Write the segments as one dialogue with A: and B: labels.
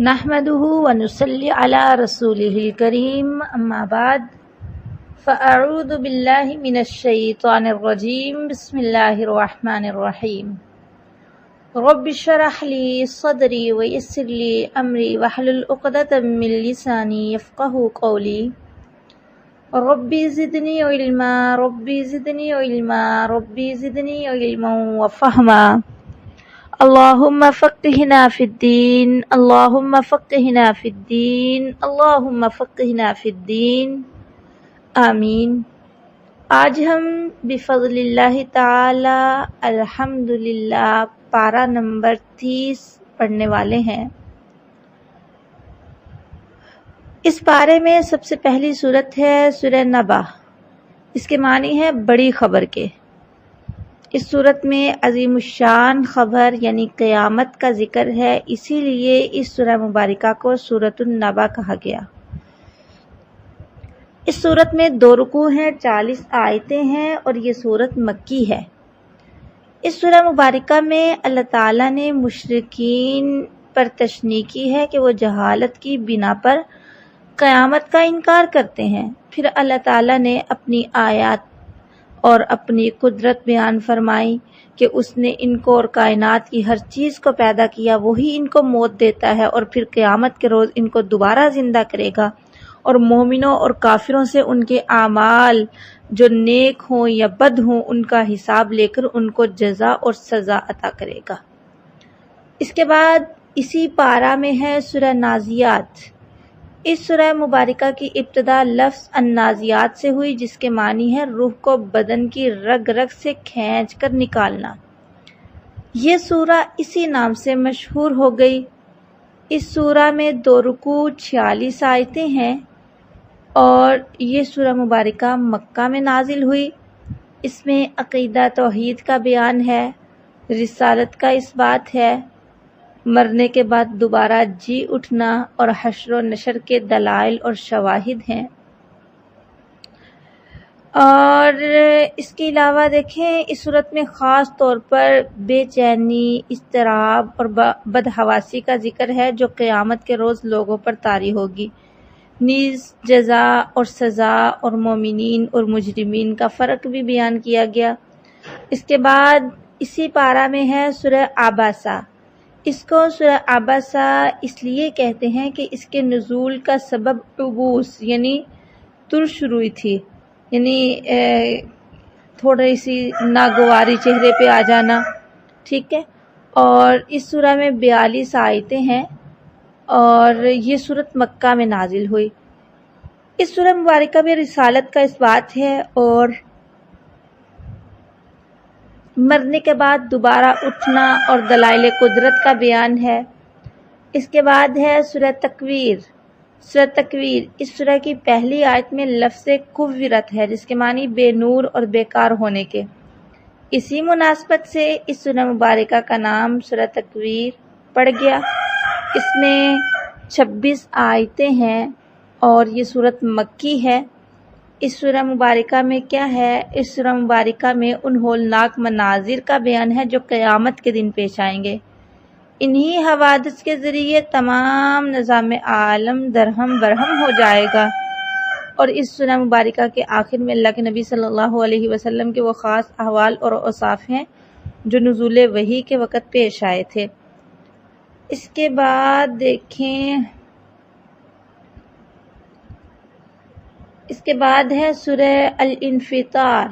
A: نحمده ونصلي على رسوله الكريم اما بعد فاعوذ بالله من الشيطان الرجيم بسم الله الرحمن الرحيم رب اشرح لي صدري ويسر لي امري واحلل عقدة من لساني يفقهوا قولي ربي زدني علما ربي زدني علما ربي زدني علما وفهما اللهم فقهنا في الدين اللهم فقهنا في الدين اللهم فقهنا في الدين آمین۔ آج ہم بفضل اللہ تعالی الحمدللہ پارہ نمبر 30 پڑھنے والے ہیں۔ اس پارے میں سب سے پہلی صورت ہے سورہ نبا۔ اس کے معنی ہے بڑی خبر کے۔ اس صورت میں عظیم الشان خبر یعنی قیامت کا ذکر ہے، اسی لیے اس سورہ مبارکہ کو سورۃ النبا کہا گیا۔ اس صورت میں 2 رکوع ہیں، 40 آیتیں ہیں اور یہ صورت مکی ہے۔ اس سورہ مبارکہ میں اللہ تعالیٰ نے مشرکین پر تشنیع کی ہے کہ وہ جہالت کی بنا پر قیامت کا انکار کرتے ہیں۔ پھر اللہ تعالیٰ نے اپنی آیات اور اپنی قدرت بیان فرمائی کہ اس نے ان کو اور کائنات کی ہر چیز کو پیدا کیا، وہی ان کو موت دیتا ہے اور پھر قیامت کے روز ان کو دوبارہ زندہ کرے گا، اور مومنوں اور کافروں سے ان کے اعمال جو نیک ہوں یا بد ہوں ان کا حساب لے کر ان کو جزا اور سزا عطا کرے گا۔ اس کے بعد اسی پارہ میں ہے سورہ نازیات۔ اس سورہ مبارکہ کی ابتدا لفظ النازیات سے ہوئی، جس کے معنی ہے روح کو بدن کی رگ رگ سے کھینچ کر نکالنا۔ یہ سورہ اسی نام سے مشہور ہو گئی۔ اس سورہ میں 2 رکوع 46 آیتیں ہیں اور یہ سورہ مبارکہ مکہ میں نازل ہوئی۔ اس میں عقیدہ توحید کا بیان ہے، رسالت کا اس بات ہے، مرنے کے بعد دوبارہ جی اٹھنا اور حشر و نشر کے دلائل اور شواہد ہیں۔ اور اس کے علاوہ دیکھیں اس صورت میں خاص طور پر بے چینی، اضطراب اور بدحواسی کا ذکر ہے جو قیامت کے روز لوگوں پر طاری ہوگی۔ نیز جزا اور سزا اور مومنین اور مجرمین کا فرق بھی بیان کیا گیا۔ اس کے بعد اسی پارہ میں ہے سورہ عباسہ۔ اس کو سورہ عباسہ اس لیے کہتے ہیں کہ اس کے نزول کا سبب عبوس یعنی ترش روئی تھی، یعنی تھوڑی سی ناگواری چہرے پہ آ جانا، ٹھیک ہے۔ اور اس سورہ میں 42 آیتیں ہیں اور یہ سورت مکہ میں نازل ہوئی۔ اس سورہ مبارکہ میں رسالت کا اس بات ہے اور مرنے کے بعد دوبارہ اٹھنا اور دلائل قدرت کا بیان ہے۔ اس کے بعد ہے سورہ تکویر۔ سورہ تکویر اس سورہ کی پہلی آیت میں لفظ کورت ہے، جس کے معنی بے نور اور بیکار ہونے کے۔ اسی مناسبت سے اس سورہ مبارکہ کا نام سورہ تکویر پڑ گیا۔ اس میں 26 آیتیں ہیں اور یہ سورت مکی ہے۔ اس سورہ مبارکہ میں کیا ہے؟ اس سورہ مبارکہ میں ان ہولناک مناظر کا بیان ہے جو قیامت کے دن پیش آئیں گے۔ انہی حوادث کے ذریعے تمام نظام عالم درہم برہم ہو جائے گا۔ اور اس سورہ مبارکہ کے آخر میں اللہ کے نبی صلی اللہ علیہ وسلم کے وہ خاص احوال اور اوصاف ہیں جو نزول وحی کے وقت پیش آئے تھے۔ اس کے بعد دیکھیں اس کے بعد ہے سورہ الانفطار۔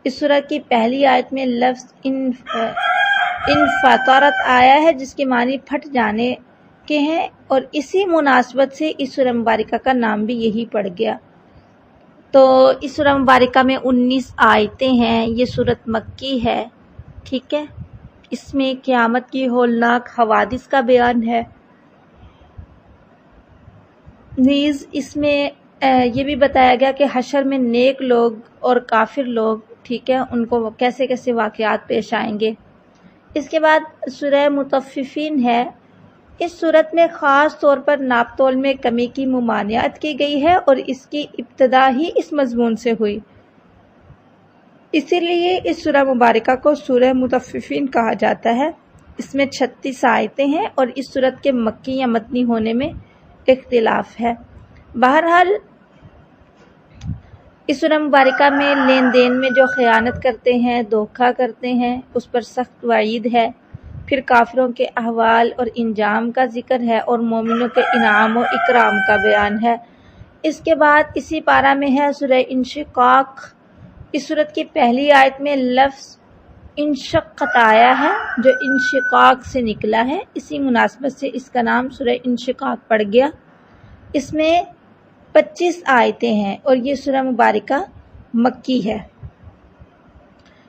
A: اس سورہ کی پہلی آیت میں لفظ انفطرت آیا ہے، جس کے معنی پھٹ جانے کے ہیں، اور اسی مناسبت سے اس سورہ مبارکہ کا نام بھی یہی پڑ گیا۔ تو اس سورہ مبارکہ میں 19 آیتیں ہیں، یہ سورت مکی ہے، ٹھیک ہے۔ اس میں قیامت کی ہولناک حوادث کا بیان ہے۔ نیز اس میں یہ بھی بتایا گیا کہ حشر میں نیک لوگ اور کافر لوگ، ٹھیک ہے، ان کو کیسے کیسے واقعات پیش آئیں گے۔ اس کے بعد سورہ مطففین ہے۔ اس صورت میں خاص طور پر ناپ تول میں کمی کی ممانعت کی گئی ہے اور اس کی ابتدا ہی اس مضمون سے ہوئی، اسی لیے اس سورہ مبارکہ کو سورہ مطففین کہا جاتا ہے۔ اس میں 36 آیتیں ہیں اور اس صورت کے مکی یا مدنی ہونے میں اختلاف ہے۔ بہرحال اس سورہ مبارکہ میں لین دین میں جو خیانت کرتے ہیں، دھوکہ کرتے ہیں، اس پر سخت وعید ہے۔ پھر کافروں کے احوال اور انجام کا ذکر ہے اور مومنوں کے انعام و اکرام کا بیان ہے۔ اس کے بعد اسی پارہ میں ہے سورہ انشقاق۔ اس سورت کی پہلی آیت میں لفظ انشقت آیا ہے جو انشقاق سے نکلا ہے، اسی مناسبت سے اس کا نام سورہ انشقاق پڑ گیا۔ اس میں 25 آیتیں ہیں اور یہ سورہ مبارکہ مکی ہے۔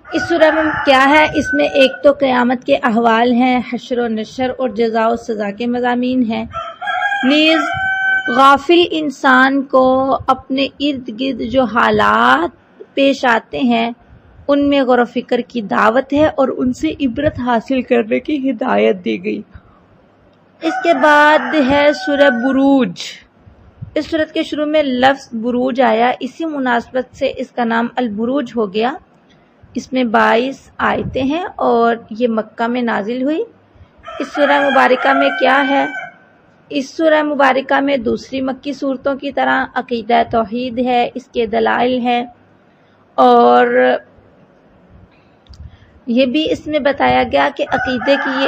A: اس سورہ میں کیا ہے؟ اس میں ایک تو قیامت کے احوال ہیں، حشر و نشر اور جزا و سزا کے مضامین ہیں، نیز غافل انسان کو اپنے ارد گرد جو حالات پیش آتے ہیں ان میں غور و فکر کی دعوت ہے اور ان سے عبرت حاصل کرنے کی ہدایت دی گئی۔ اس کے بعد ہے سورہ بروج۔ اس سورت کے شروع میں لفظ بروج آیا، اسی مناسبت سے اس کا نام البروج ہو گیا۔ اس میں 22 آیتیں ہیں اور یہ مکہ میں نازل ہوئی۔ اس سورہ مبارکہ میں کیا ہے؟ اس سورہ مبارکہ میں دوسری مکی صورتوں کی طرح عقیدہ توحید ہے، اس کے دلائل ہیں اور یہ بھی اس میں بتایا گیا کہ عقیدے کی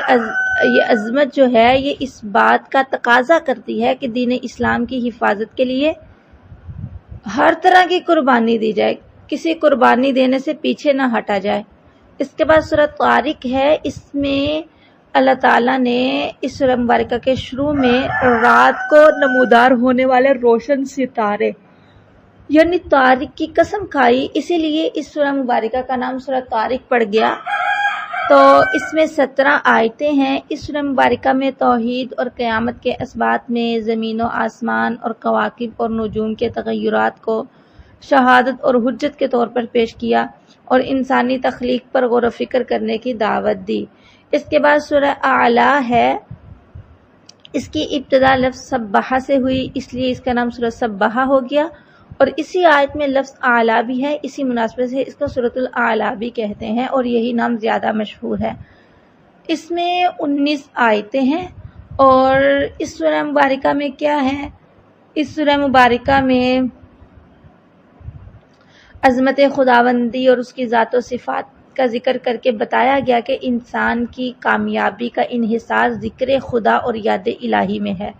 A: یہ عظمت جو ہے یہ اس بات کا تقاضا کرتی ہے کہ دین اسلام کی حفاظت کے لیے ہر طرح کی قربانی دی جائے، کسی قربانی دینے سے پیچھے نہ ہٹا جائے۔ اس کے بعد سورہ طارق ہے، اس میں اللہ تعالیٰ نے اس سورہ مبارکہ کے شروع میں رات کو نمودار ہونے والے روشن ستارے یعنی طارق کی قسم کھائی، اسی لیے اس سورہ مبارکہ کا نام سورہ طارق پڑ گیا۔ تو اس میں 17 آیتیں ہیں۔ اس سورہ مبارکہ میں توحید اور قیامت کے اسبات میں زمین و آسمان اور کواکب اور نجوم کے تغیرات کو شہادت اور حجت کے طور پر پیش کیا اور انسانی تخلیق پر غور و فکر کرنے کی دعوت دی۔ اس کے بعد سورہ اعلی ہے، اس کی ابتدا لفظ سبحہ سے ہوئی، اس لیے اس کا نام سورہ سبحہ ہو گیا اور اسی آیت میں لفظ اعلیٰ بھی ہے، اسی مناسبت سے اس کو سورۃ الاعلیٰ بھی کہتے ہیں اور یہی نام زیادہ مشہور ہے۔ اس میں 19 آیتیں ہیں اور اس سورہ مبارکہ میں کیا ہے؟ اس سورہ مبارکہ میں عظمت خداوندی اور اس کی ذات و صفات کا ذکر کر کے بتایا گیا کہ انسان کی کامیابی کا انحصار ذکر خدا اور یاد الہی میں ہے،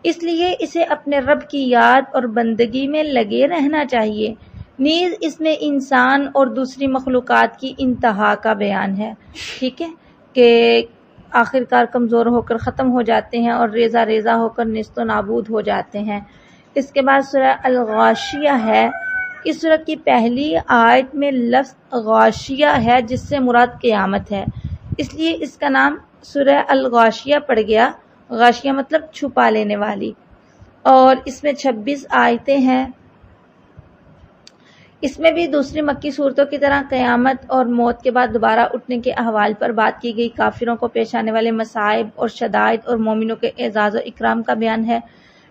A: اس لیے اسے اپنے رب کی یاد اور بندگی میں لگے رہنا چاہیے۔ نیز اس میں انسان اور دوسری مخلوقات کی انتہا کا بیان ہے، ٹھیک ہے، کہ آخر کار کمزور ہو کر ختم ہو جاتے ہیں اور ریزہ ریزہ ہو کر نیست و نابود ہو جاتے ہیں۔ اس کے بعد سورہ الغاشیہ ہے۔ اس سورت کی پہلی آیت میں لفظ غاشیہ ہے جس سے مراد قیامت ہے، اس لیے اس کا نام سورہ الغاشیہ پڑ گیا۔ غاشیہ مطلب چھپا لینے والی، اور اس میں 26 آیتیں ہیں۔ اس میں بھی دوسری مکی صورتوں کی طرح قیامت اور موت کے بعد دوبارہ اٹھنے کے احوال پر بات کی گئی، کافروں کو پیش آنے والے مصائب اور شدائد اور مومنوں کے اعزاز و اکرام کا بیان ہے،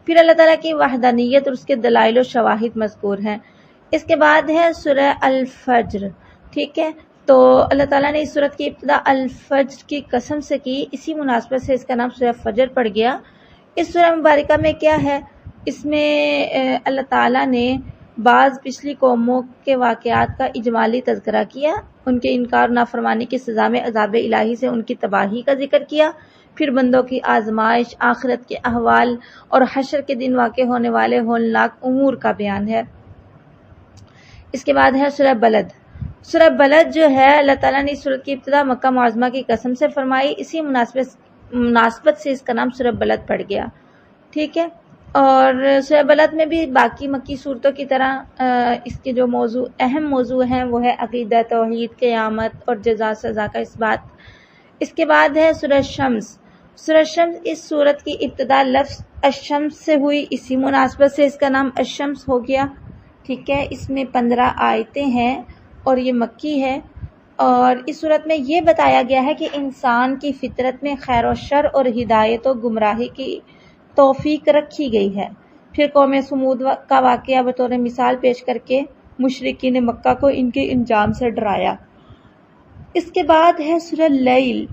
A: پھر اللہ تعالیٰ کی وحدانیت اور اس کے دلائل و شواہد مذکور ہیں۔ اس کے بعد ہے سورہ الفجر، ٹھیک ہے، تو اللہ تعالیٰ نے اس سورت کی ابتدا الفجر کی قسم سے کی، اسی مناسبت سے اس کا نام سورہ فجر پڑ گیا۔ اس سورہ مبارکہ میں کیا ہے؟ اس میں اللہ تعالیٰ نے بعض پچھلی قوموں کے واقعات کا اجمالی تذکرہ کیا، ان کے انکار و نافرمانی کی سزا میں عذاب الہی سے ان کی تباہی کا ذکر کیا، پھر بندوں کی آزمائش، آخرت کے احوال اور حشر کے دن واقع ہونے والے ہولناک امور کا بیان ہے۔ اس کے بعد ہے سورہ بلد۔ سورہ بلد جو ہے اللہ تعالیٰ نے اس سورت کی ابتدا مکہ معظمہ کی قسم سے فرمائی، اسی مناسبت سے اس کا نام سورہ بلد پڑ گیا، ٹھیک ہے، اور سورہ بلد میں بھی باقی مکی صورتوں کی طرح اس کے جو اہم موضوع ہیں وہ ہے عقیدہ توحید، قیامت اور جزا سزا کا اثبات۔ اس کے بعد ہے سورہ شمس۔ سورہ شمس اس سورت کی ابتدا لفظ الشمس سے ہوئی، اسی مناسبت سے اس کا نام الشمس ہو گیا، ٹھیک ہے۔ اس میں 15 آیتیں ہیں اور یہ مکی ہے، اور اس صورت میں یہ بتایا گیا ہے کہ انسان کی فطرت میں خیر و شر اور ہدایت و گمراہی کی توفیق رکھی گئی ہے۔ پھر قوم سمود کا واقعہ بطور مثال پیش کر کے مشرکین مکہ کو ان کے انجام سے ڈرایا۔ اس کے بعد ہے سورہ لیل۔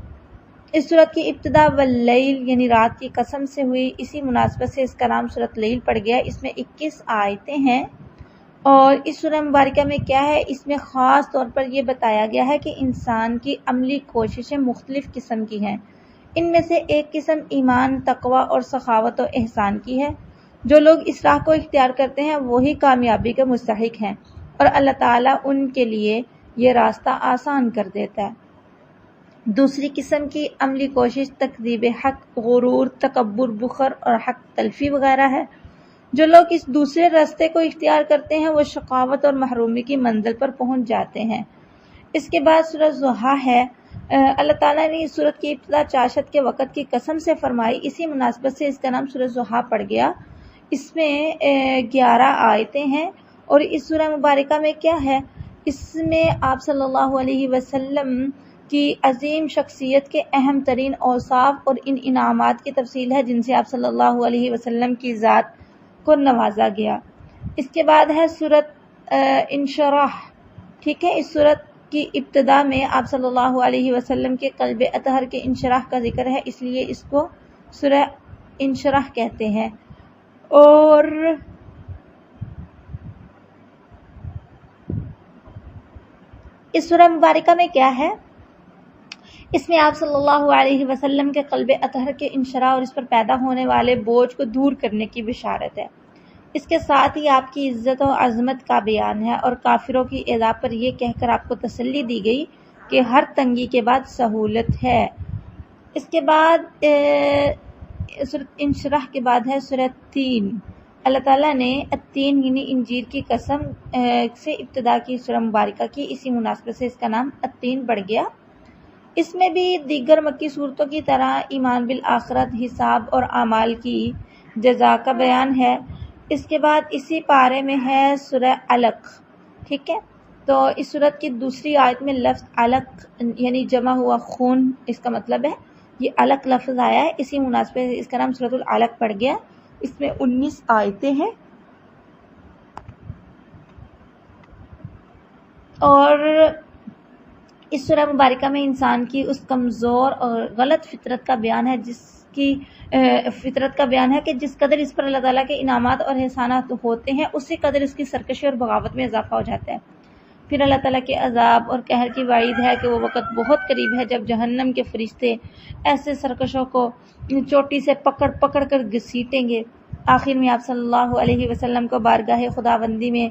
A: اس صورت کی ابتدا واللیل یعنی رات کی قسم سے ہوئی، اسی مناسبت سے اس کا نام صورت لیل پڑ گیا۔ اس میں 21 آیتیں ہیں، اور اس سورہ مبارکہ میں کیا ہے، اس میں خاص طور پر یہ بتایا گیا ہے کہ انسان کی عملی کوششیں مختلف قسم کی ہیں۔ ان میں سے ایک قسم ایمان، تقوی اور سخاوت و احسان کی ہے۔ جو لوگ اس راہ کو اختیار کرتے ہیں وہی کامیابی کے مستحق ہیں، اور اللہ تعالیٰ ان کے لیے یہ راستہ آسان کر دیتا ہے۔ دوسری قسم کی عملی کوشش تکذیب حق، غرور، تکبر، بخل اور حق تلفی وغیرہ ہے۔ جو لوگ اس دوسرے راستے کو اختیار کرتے ہیں وہ شقاوت اور محرومی کی منزل پر پہنچ جاتے ہیں۔ اس کے بعد سورۃ ضحیٰ ہے۔ اللہ تعالیٰ نے اس سورت کی ابتدا چاشت کے وقت کی قسم سے فرمائی، اسی مناسبت سے اس کا نام سورۃ ضحیٰ پڑ گیا۔ اس میں 11 آیتیں ہیں، اور اس سورہ مبارکہ میں کیا ہے، اس میں آپ صلی اللہ علیہ وسلم کی عظیم شخصیت کے اہم ترین اوصاف اور ان انعامات کی تفصیل ہے جن سے آپ صلی اللہ علیہ وسلم کی ذات کو نوازا گیا۔ اس کے بعد ہے سورۃ انشراح، ٹھیک ہے۔ اس سورت کی ابتدا میں آپ صلی اللہ علیہ وسلم کے قلب اطہر کے انشراح کا ذکر ہے، اس لیے اس کو سورہ انشراح کہتے ہیں۔ اور اس سورہ مبارکہ میں کیا ہے، اس میں آپ صلی اللہ علیہ وسلم کے قلب اطہر کے انشراح اور اس پر پیدا ہونے والے بوجھ کو دور کرنے کی بشارت ہے۔ اس کے ساتھ ہی آپ کی عزت و عظمت کا بیان ہے، اور کافروں کی ایذا پر یہ کہہ کر آپ کو تسلی دی گئی کہ ہر تنگی کے بعد سہولت ہے۔ اس کے بعد سورۃ انشراح کے بعد ہے سورۃ تین۔ اللہ تعالیٰ نے التین یعنی انجیر کی قسم سے ابتدا کی سورہ مبارکہ کی، اسی مناسبت سے اس کا نام التین پڑ گیا۔ اس میں بھی دیگر مکی صورتوں کی طرح ایمان بالآخرت، حساب اور اعمال کی جزا کا بیان ہے۔ اس کے بعد اسی پارے میں ہے سورہ علق، ٹھیک ہے۔ تو اس سورت کی دوسری آیت میں لفظ علق یعنی جمع ہوا خون، اس کا مطلب ہے یہ علق لفظ آیا ہے، اسی مناسبت سے اس کا نام سورۃ العلق پڑ گیا۔ اس میں 19 آیتیں ہیں، اور اس سورہ مبارکہ میں انسان کی اس کمزور اور غلط فطرت کا بیان ہے کہ جس قدر اس پر اللہ تعالیٰ کے انعامات اور احسانات ہوتے ہیں اسی قدر اس کی سرکشی اور بغاوت میں اضافہ ہو جاتا ہے۔ پھر اللہ تعالیٰ کے عذاب اور قہر کی وعید ہے کہ وہ وقت بہت قریب ہے جب جہنم کے فرشتے ایسے سرکشوں کو چوٹی سے پکڑ پکڑ کر گھسیٹیں گے۔ آخر میں آپ صلی اللہ علیہ وسلم کو بارگاہ خداوندی میں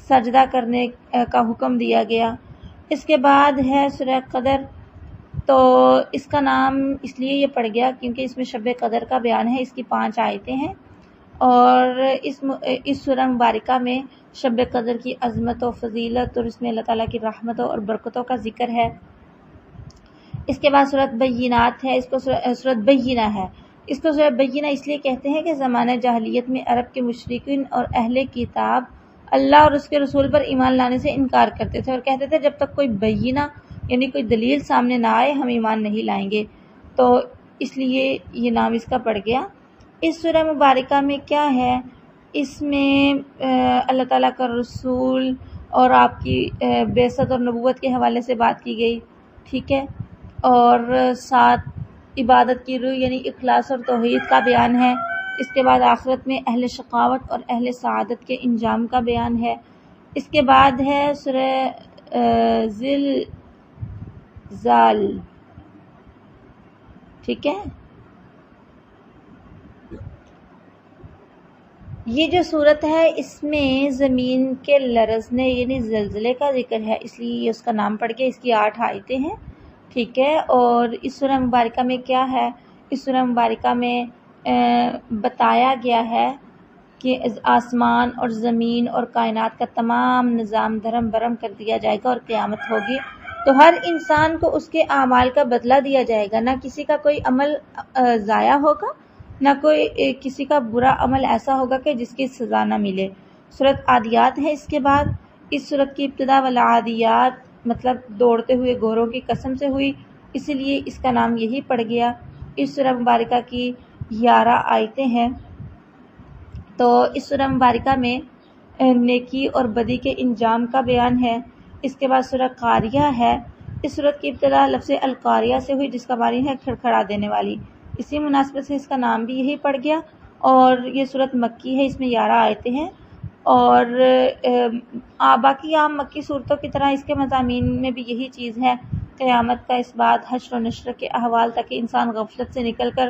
A: سجدہ کرنے کا حکم دیا گیا۔ اس کے بعد ہے سورہ قدر، تو اس کا نام اس لیے یہ پڑ گیا کیونکہ اس میں شب قدر کا بیان ہے۔ اس کی 5 آیتیں ہیں، اور اس سورہ مبارکہ میں شب قدر کی عظمت و فضیلت اور اس میں اللہ تعالیٰ کی رحمتوں اور برکتوں کا ذکر ہے۔ اس کے بعد سورۃ بینات ہے، اس کو سورۃ بینہ ہے۔ اس کو سورۃ بینہ اس لیے کہتے ہیں کہ زمانہ جاہلیت میں عرب کے مشرکین اور اہل کتاب اللہ اور اس کے رسول پر ایمان لانے سے انکار کرتے تھے، اور کہتے تھے جب تک کوئی بینہ یعنی کوئی دلیل سامنے نہ آئے ہم ایمان نہیں لائیں گے، تو اس لیے یہ نام اس کا پڑ گیا۔ اس سورہ مبارکہ میں کیا ہے، اس میں اللہ تعالیٰ کا رسول اور آپ کی بعثت اور نبوت کے حوالے سے بات کی گئی، ٹھیک ہے، اور ساتھ عبادت کی روح یعنی اخلاص اور توحید کا بیان ہے۔ اس کے بعد آخرت میں اہل شقاوت اور اہل سعادت کے انجام کا بیان ہے۔ اس کے بعد ہے سورہ زلزال، ٹھیک ہے۔ یہ جو صورت ہے اس میں زمین کے لرزنے یعنی زلزلے کا ذکر ہے، اس لیے اس کا نام پڑ گیا۔ اس کی 8 آیتیں ہیں، ٹھیک ہے۔ اور اس سورہ مبارکہ میں کیا ہے، اس سورہ مبارکہ میں بتایا گیا ہے کہ آسمان اور زمین اور کائنات کا تمام نظام دھرم برہم کر دیا جائے گا اور قیامت ہوگی، تو ہر انسان کو اس کے اعمال کا بدلہ دیا جائے گا، نہ کسی کا کوئی عمل ضائع ہوگا، نہ کوئی کسی کا برا عمل ایسا ہوگا کہ جس کی سزا نہ ملے۔ سورۃ عادیات ہے۔ اس کے بعد اس سورت کی ابتدا والعادیات مطلب دوڑتے ہوئے گھوڑوں کی قسم سے ہوئی، اسی لیے اس کا نام یہی پڑ گیا۔ اس سورہ مبارکہ کی 11 آیتیں ہیں، تو اس سورہ مبارکہ میں نیکی اور بدی کے انجام کا بیان ہے۔ اس کے بعد سورہ قاریہ ہے۔ اس صورت کی ابتدا لفظ القاریہ سے ہوئی جس کا معنی ہے کھڑکھڑا دینے والی، اسی مناسبت سے اس کا نام بھی یہی پڑ گیا۔ اور یہ صورت مکی ہے، اس میں 11 آیتیں ہیں، اور باقی عام مکی صورتوں کی طرح اس کے مضامین میں بھی یہی چیز ہے، قیامت کا اس بات، حشر و نشر کے احوال، تاکہ انسان غفلت سے نکل کر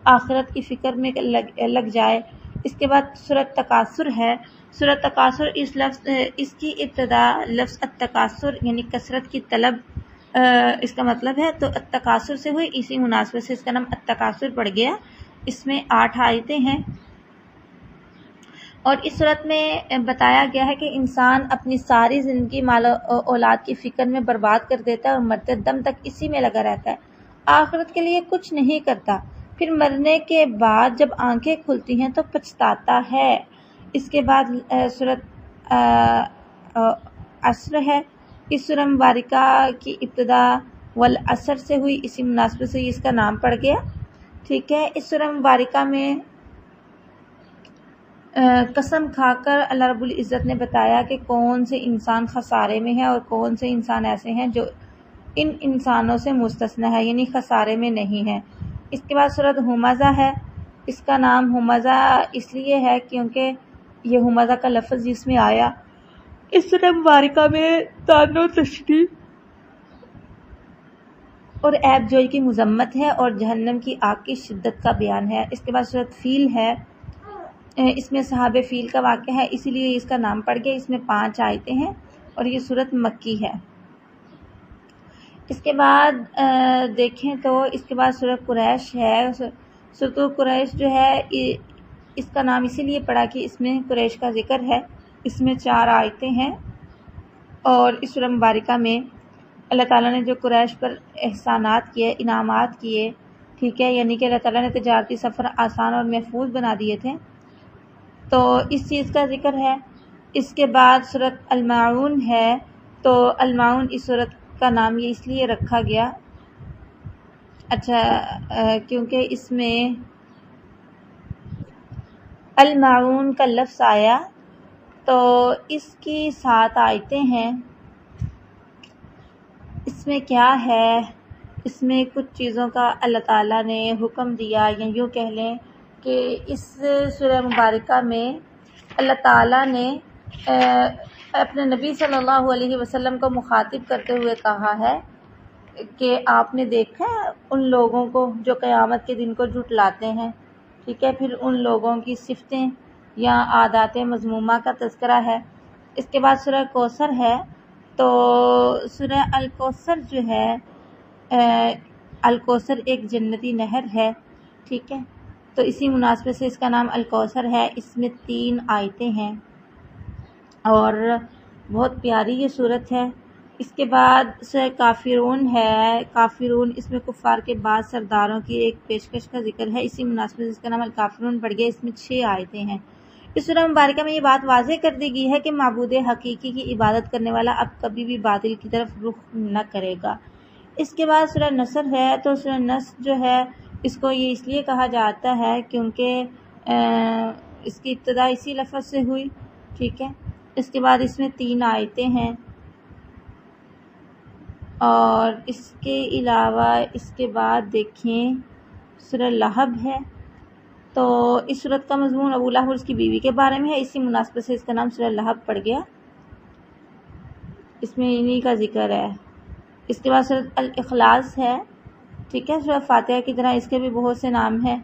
A: آخرت کی فکر میں لگ جائے۔ اس کے بعد سورۃ تکاثر ہے۔ سورۃ تکاثر اس کی ابتدا لفظ التکاثر یعنی کثرت کی طلب اس کا مطلب ہے، تو التکاثر سے ہوئی، اسی مناسبت سے اس کا نام التکاثر پڑ گیا۔ اس میں 8 آیتیں ہیں، اور اس صورت میں بتایا گیا ہے کہ انسان اپنی ساری زندگی مال و اولاد کی فکر میں برباد کر دیتا ہے اور مرتے دم تک اسی میں لگا رہتا ہے، آخرت کے لیے کچھ نہیں کرتا، پھر مرنے کے بعد جب آنکھیں کھلتی ہیں تو پچھتاتا ہے۔ اس کے بعد سورۃ عصر ہے۔ اس سورہ مبارکہ کی ابتدا والعصر سے ہوئی، اسی مناسبت سے اس کا نام پڑ گیا، ٹھیک ہے۔ اس سورہ مبارکہ میں قسم کھا کر اللہ رب العزت نے بتایا کہ کون سے انسان خسارے میں ہے اور کون سے انسان ایسے ہیں جو ان انسانوں سے مستثنی ہے، یعنی خسارے میں نہیں ہے۔ اس کے بعد سورۃ ہمزہ ہے۔ اس کا نام ہمزہ اس لیے ہے کیونکہ یہ ہمزہ کا لفظ جس میں آیا۔ اس سورہ مبارکہ میں طعن و تشریح اور عیب جوئی کی مذمت ہے اور جہنم کی آگ کی شدت کا بیان ہے۔ اس کے بعد سورۃ فیل ہے۔ اس میں صحاب فیل کا واقعہ ہے، اسی لیے اس کا نام پڑ گیا۔ اس میں 5 آیتیں ہیں اور یہ سورۃ مکی ہے۔ اس کے بعد دیکھیں تو اس کے بعد سورۃ قریش ہے۔ سورۃ قریش جو ہے اس کا نام اسی لیے پڑا کہ اس میں قریش کا ذکر ہے۔ اس میں 4 آیتیں ہیں، اور اس سورہ مبارکہ میں اللہ تعالیٰ نے جو قریش پر احسانات کیے، انعامات کیے، ٹھیک ہے، یعنی کہ اللہ تعالیٰ نے تجارتی سفر آسان اور محفوظ بنا دیے تھے، تو اس چیز کا ذکر ہے۔ اس کے بعد سورۃ الماعون ہے۔ تو الماعون اس سورت کا نام یہ اس لیے رکھا گیا کیونکہ اس میں الماعون کا لفظ آیا، تو اس کی 7 آیتیں ہیں۔ اس میں کیا ہے، اس میں کچھ چیزوں کا اللہ تعالیٰ نے حکم دیا، یا یوں کہہ لیں کہ اس سورہ مبارکہ میں اللہ تعالیٰ نے اپنے نبی صلی اللہ علیہ وسلم کو مخاطب کرتے ہوئے کہا ہے کہ آپ نے دیکھا ہے ان لوگوں کو جو قیامت کے دن کو جھٹلاتے ہیں، ٹھیک ہے، پھر ان لوگوں کی صفتیں یا عادات مذمومہ کا تذکرہ ہے۔ اس کے بعد سورہ کوثر ہے۔ تو سورہ الکوثر جو ہے، الکوثر ایک جنتی نہر ہے، ٹھیک ہے، تو اسی مناسبت سے اس کا نام الکوثر ہے۔ اس میں 3 آیتیں ہیں اور بہت پیاری یہ صورت ہے۔ اس کے بعد سورہ کافرون ہے۔ کافرون اس میں کفار کے بعد سرداروں کی ایک پیشکش کا ذکر ہے، اسی مناسبت سے اس کا نام الکافرون پڑ گیا۔ اس میں 6 آیتیں ہیں۔ اس سورہ مبارکہ میں یہ بات واضح کر دی گئی ہے کہ معبود حقیقی کی عبادت کرنے والا اب کبھی بھی باطل کی طرف رخ نہ کرے گا۔ اس کے بعد سورہ نصر ہے۔ تو سورہ نصر جو ہے اس کو یہ اس لیے کہا جاتا ہے کیونکہ اس کی ابتدا اسی لفظ سے ہوئی، ٹھیک ہے۔ اس کے بعد اس میں 3 آیتیں ہیں، اور اس کے علاوہ اس کے بعد دیکھیں سورہ لہب ہے۔ تو اس سورت کا مضمون ابو لہب اور اس کی بیوی کے بارے میں ہے، اسی مناسبت سے اس کا نام سورہ لہب پڑ گیا۔ اس میں انہی کا ذکر ہے۔ اس کے بعد سورۃ الاخلاص ہے، ٹھیک ہے، سورہ فاتحہ کی طرح اس کے بھی بہت سے نام ہیں،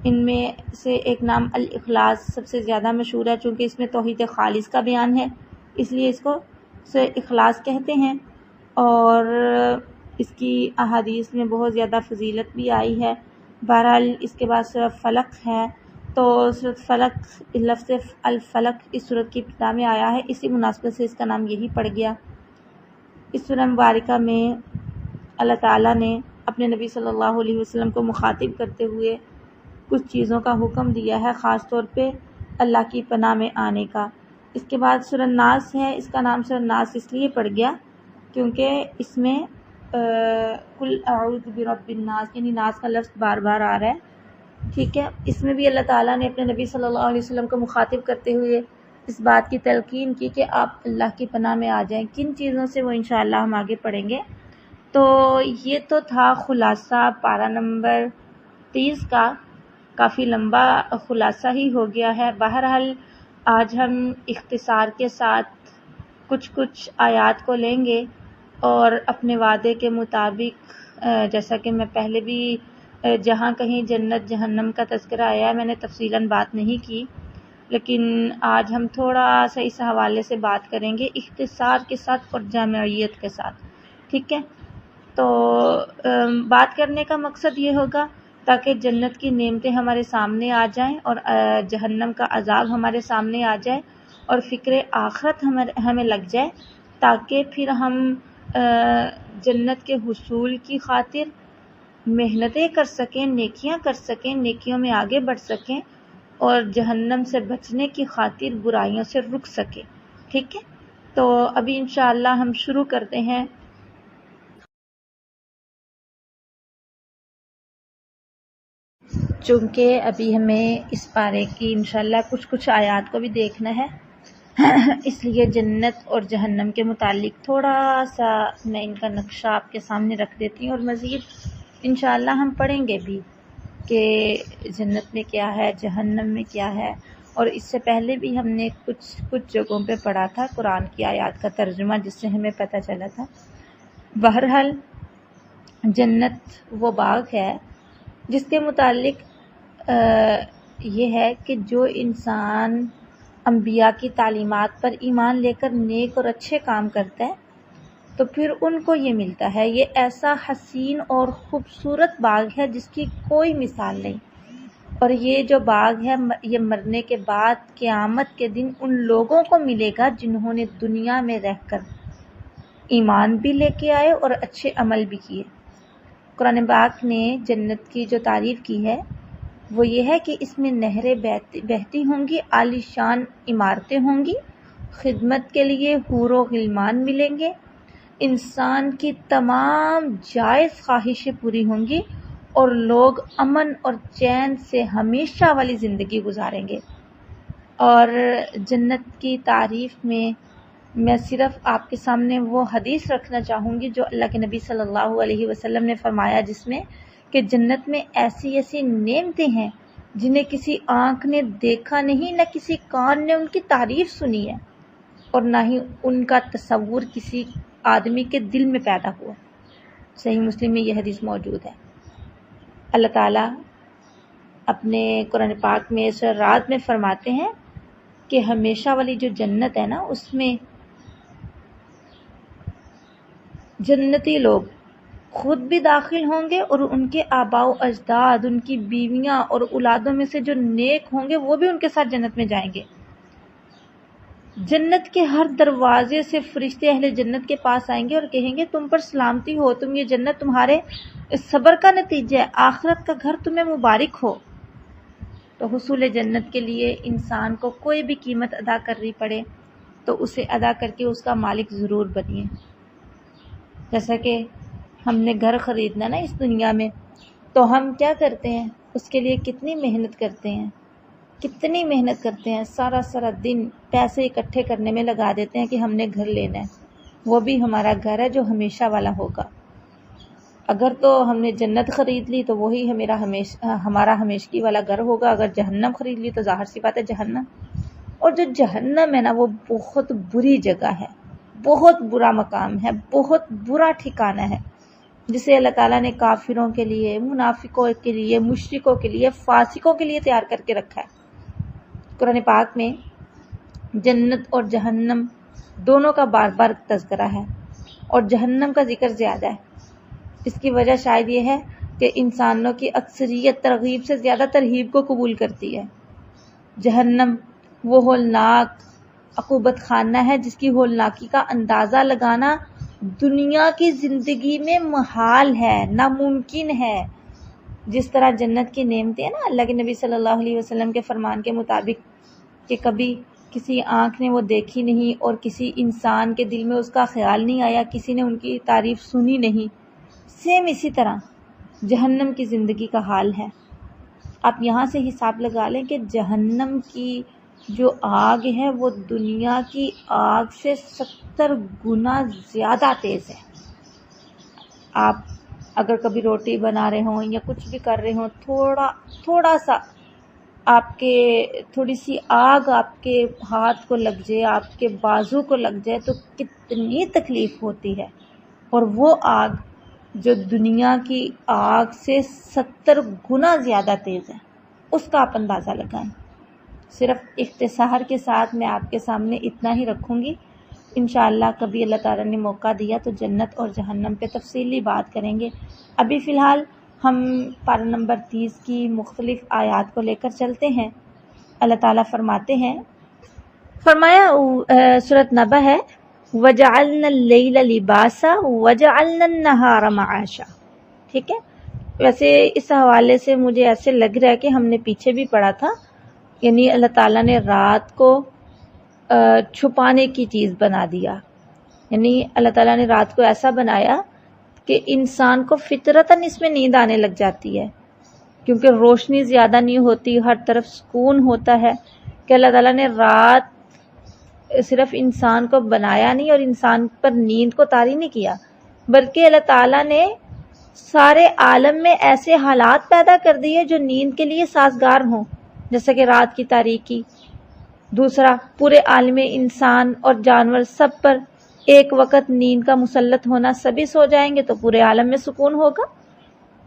A: ان میں سے ایک نام الاخلاص سب سے زیادہ مشہور ہے، چونکہ اس میں توحید خالص کا بیان ہے، اس لیے اس کو سورہ اخلاص کہتے ہیں، اور اس کی احادیث میں بہت زیادہ فضیلت بھی آئی ہے۔ بہرحال اس کے بعد سورہ فلق ہے۔ تو سورۃ فلق، لفظ الفلق اس سورت کی ابتدا میں آیا ہے، اسی مناسبت سے اس کا نام یہی پڑ گیا۔ اس سورہ مبارکہ میں اللہ تعالیٰ نے اپنے نبی صلی اللہ علیہ وسلم کو مخاطب کرتے ہوئے کچھ چیزوں کا حکم دیا ہے، خاص طور پہ اللہ کی پناہ میں آنے کا۔ اس کے بعد سورہ ناس ہے۔ اس کا نام سورہ ناس اس لیے پڑ گیا کیونکہ اس میں قل اعوذ برب الناس یعنی ناس کا لفظ بار بار آ رہا ہے، ٹھیک ہے۔ اس میں بھی اللہ تعالیٰ نے اپنے نبی صلی اللہ علیہ وسلم کو مخاطب کرتے ہوئے اس بات کی تلقین کی کہ آپ اللہ کی پناہ میں آ جائیں۔ کن چیزوں سے وہ انشاءاللہ ہم آگے پڑھیں گے۔ تو یہ تو تھا خلاصہ پارہ نمبر 30 کا، کافی لمبا خلاصہ ہی ہو گیا ہے۔ بہرحال آج ہم اختصار کے ساتھ کچھ آیات کو لیں گے اور اپنے وعدے کے مطابق جیسا کہ میں پہلے بھی جہاں کہیں جنت جہنم کا تذکرہ آیا ہے میں نے تفصیلاً بات نہیں کی، لیکن آج ہم تھوڑا سا اس حوالے سے بات کریں گے اختصار کے ساتھ اور جامعیت کے ساتھ، ٹھیک ہے؟ تو بات کرنے کا مقصد یہ ہوگا تاکہ جنت کی نعمتیں ہمارے سامنے آ جائیں اور جہنم کا عذاب ہمارے سامنے آ جائے اور فکر آخرت ہمیں لگ جائے، تاکہ پھر ہم جنت کے حصول کی خاطر محنتیں کر سکیں، نیکیاں کر سکیں، نیکیوں میں آگے بڑھ سکیں اور جہنم سے بچنے کی خاطر برائیوں سے رک سکیں، ٹھیک ہے؟ تو ابھی انشاءاللہ ہم شروع کرتے ہیں۔ چونکہ ابھی ہمیں اس پارے کی انشاءاللہ کچھ آیات کو بھی دیکھنا ہے، اس لیے جنت اور جہنم کے متعلق تھوڑا سا میں ان کا نقشہ آپ کے سامنے رکھ دیتی ہوں، اور مزید انشاءاللہ ہم پڑھیں گے بھی کہ جنت میں کیا ہے، جہنم میں کیا ہے، اور اس سے پہلے بھی ہم نے کچھ جگہوں پہ پڑھا تھا قرآن کی آیات کا ترجمہ، جس سے ہمیں پتہ چلا تھا۔ بہرحال جنت وہ باغ ہے جس کے متعلق یہ ہے کہ جو انسان انبیاء کی تعلیمات پر ایمان لے کر نیک اور اچھے کام کرتا ہے تو پھر ان کو یہ ملتا ہے۔ یہ ایسا حسین اور خوبصورت باغ ہے جس کی کوئی مثال نہیں، اور یہ جو باغ ہے یہ مرنے کے بعد قیامت کے دن ان لوگوں کو ملے گا جنہوں نے دنیا میں رہ کر ایمان بھی لے کے آئے اور اچھے عمل بھی کیے۔ قرآن پاک نے جنت کی جو تعریف کی ہے وہ یہ ہے کہ اس میں نہریں بہتی ہوں گی، عالی شان عمارتیں ہوں گی، خدمت کے لیے حور و غلمان ملیں گے، انسان کی تمام جائز خواہشیں پوری ہوں گی اور لوگ امن اور چین سے ہمیشہ والی زندگی گزاریں گے۔ اور جنت کی تعریف میں صرف آپ کے سامنے وہ حدیث رکھنا چاہوں گی جو اللہ کے نبی صلی اللہ علیہ وسلم نے فرمایا، جس میں کہ جنت میں ایسی نعمتیں ہیں جنہیں کسی آنکھ نے دیکھا نہیں، نہ کسی کان نے ان کی تعریف سنی ہے، اور نہ ہی ان کا تصور کسی آدمی کے دل میں پیدا ہوا۔ صحیح مسلم میں یہ حدیث موجود ہے۔ اللہ تعالیٰ اپنے قرآن پاک میں سورہ رعد میں فرماتے ہیں کہ ہمیشہ والی جو جنت ہے نا، اس میں جنتی لوگ خود بھی داخل ہوں گے اور ان کے آباء و اجداد، ان کی بیویاں اور اولادوں میں سے جو نیک ہوں گے وہ بھی ان کے ساتھ جنت میں جائیں گے۔ جنت کے ہر دروازے سے فرشتے اہل جنت کے پاس آئیں گے اور کہیں گے تم پر سلامتی ہو، یہ جنت تمہارے صبر کا نتیجہ ہے، آخرت کا گھر تمہیں مبارک ہو۔ تو حصول جنت کے لیے انسان کو کوئی بھی قیمت ادا کرنی پڑے تو اسے ادا کر کے اس کا مالک ضرور بنیے۔ جیسا کہ ہم نے گھر خریدنا نا اس دنیا میں، تو ہم کیا کرتے ہیں، اس کے لیے کتنی محنت کرتے ہیں، سارا دن پیسے اکٹھے کرنے میں لگا دیتے ہیں کہ ہم نے گھر لینا ہے، وہ بھی ہمارا گھر ہے جو ہمیشہ والا ہوگا۔ اگر تو ہم نے جنت خرید لی تو وہی ہمارا ہمیشگی والا گھر ہوگا، اگر جہنم خرید لی تو ظاہر سی بات ہے جہنم۔ اور جو جہنم ہے نا وہ بہت بری جگہ ہے، بہت برا مقام ہے، بہت برا ٹھکانہ ہے، جسے اللہ تعالیٰ نے کافروں کے لیے، منافقوں کے لیے، مشرکوں کے لیے، فاسقوں کے لیے تیار کر کے رکھا ہے۔ قرآن پاک میں جنت اور جہنم دونوں کا بار بار تذکرہ ہے، اور جہنم کا ذکر زیادہ ہے۔ اس کی وجہ شاید یہ ہے کہ انسانوں کی اکثریت ترغیب سے زیادہ ترہیب کو قبول کرتی ہے۔ جہنم وہ ہولناک عقوبت خانہ ہے جس کی ہولناکی کا اندازہ لگانا دنیا کی زندگی میں محال ہے، ناممکن ہے۔ جس طرح جنت کی نعمتیں ہیں نا، اللہ کے نبی صلی اللہ علیہ وسلم کے فرمان کے مطابق کہ کبھی کسی آنکھ نے وہ دیکھی نہیں اور کسی انسان کے دل میں اس کا خیال نہیں آیا، کسی نے ان کی تعریف سنی نہیں، سیم اسی طرح جہنم کی زندگی کا حال ہے۔ آپ یہاں سے حساب لگا لیں کہ جہنم کی جو آگ ہے وہ دنیا کی آگ سے 70 گنا زیادہ تیز ہے۔ آپ اگر کبھی روٹی بنا رہے ہوں یا کچھ بھی کر رہے ہوں، تھوڑا سا آپ کے تھوڑی سی آگ آپ کے ہاتھ کو لگ جائے، آپ کے بازو کو لگ جائے تو کتنی تکلیف ہوتی ہے. اور وہ آگ جو دنیا کی آگ سے 70 گنا زیادہ تیز ہے، اس کا آپ اندازہ لگائیں. صرف اختصار کے ساتھ میں آپ کے سامنے اتنا ہی رکھوں گی. انشاءاللہ کبھی اللہ تعالیٰ نے موقع دیا تو جنت اور جہنم پہ تفصیلی بات کریں گے. ابھی فی الحال ہم پارہ نمبر 30 کی مختلف آیات کو لے کر چلتے ہیں. اللہ تعالیٰ فرماتے ہیں، فرمایا سورۃ نبأ ہے، وَجَعَلْنَا اللَّيْلَ لِبَاسًا وَجَعَلْنَا النَّهَارَ مَعَاشًا. ٹھیک ہے، ویسے اس حوالے سے مجھے ایسے لگ رہا ہے کہ ہم نے پیچھے بھی پڑھا تھا، یعنی اللہ تعالیٰ نے رات کو چھپانے کی چیز بنا دیا. یعنی اللہ تعالیٰ نے رات کو ایسا بنایا کہ انسان کو فطرتاً اس میں نیند آنے لگ جاتی ہے، کیونکہ روشنی زیادہ نہیں ہوتی، ہر طرف سکون ہوتا ہے. کہ اللہ تعالیٰ نے رات صرف انسان کو بنایا نہیں اور انسان پر نیند کو طاری نہیں کیا، بلکہ اللہ تعالیٰ نے سارے عالم میں ایسے حالات پیدا کر دیے جو نیند کے لیے سازگار ہوں، جیسا کہ رات کی تاریکی. دوسرا، پورے عالم انسان اور جانور سب پر ایک وقت نیند کا مسلط ہونا، سبھی سو جائیں گے تو پورے عالم میں سکون ہوگا.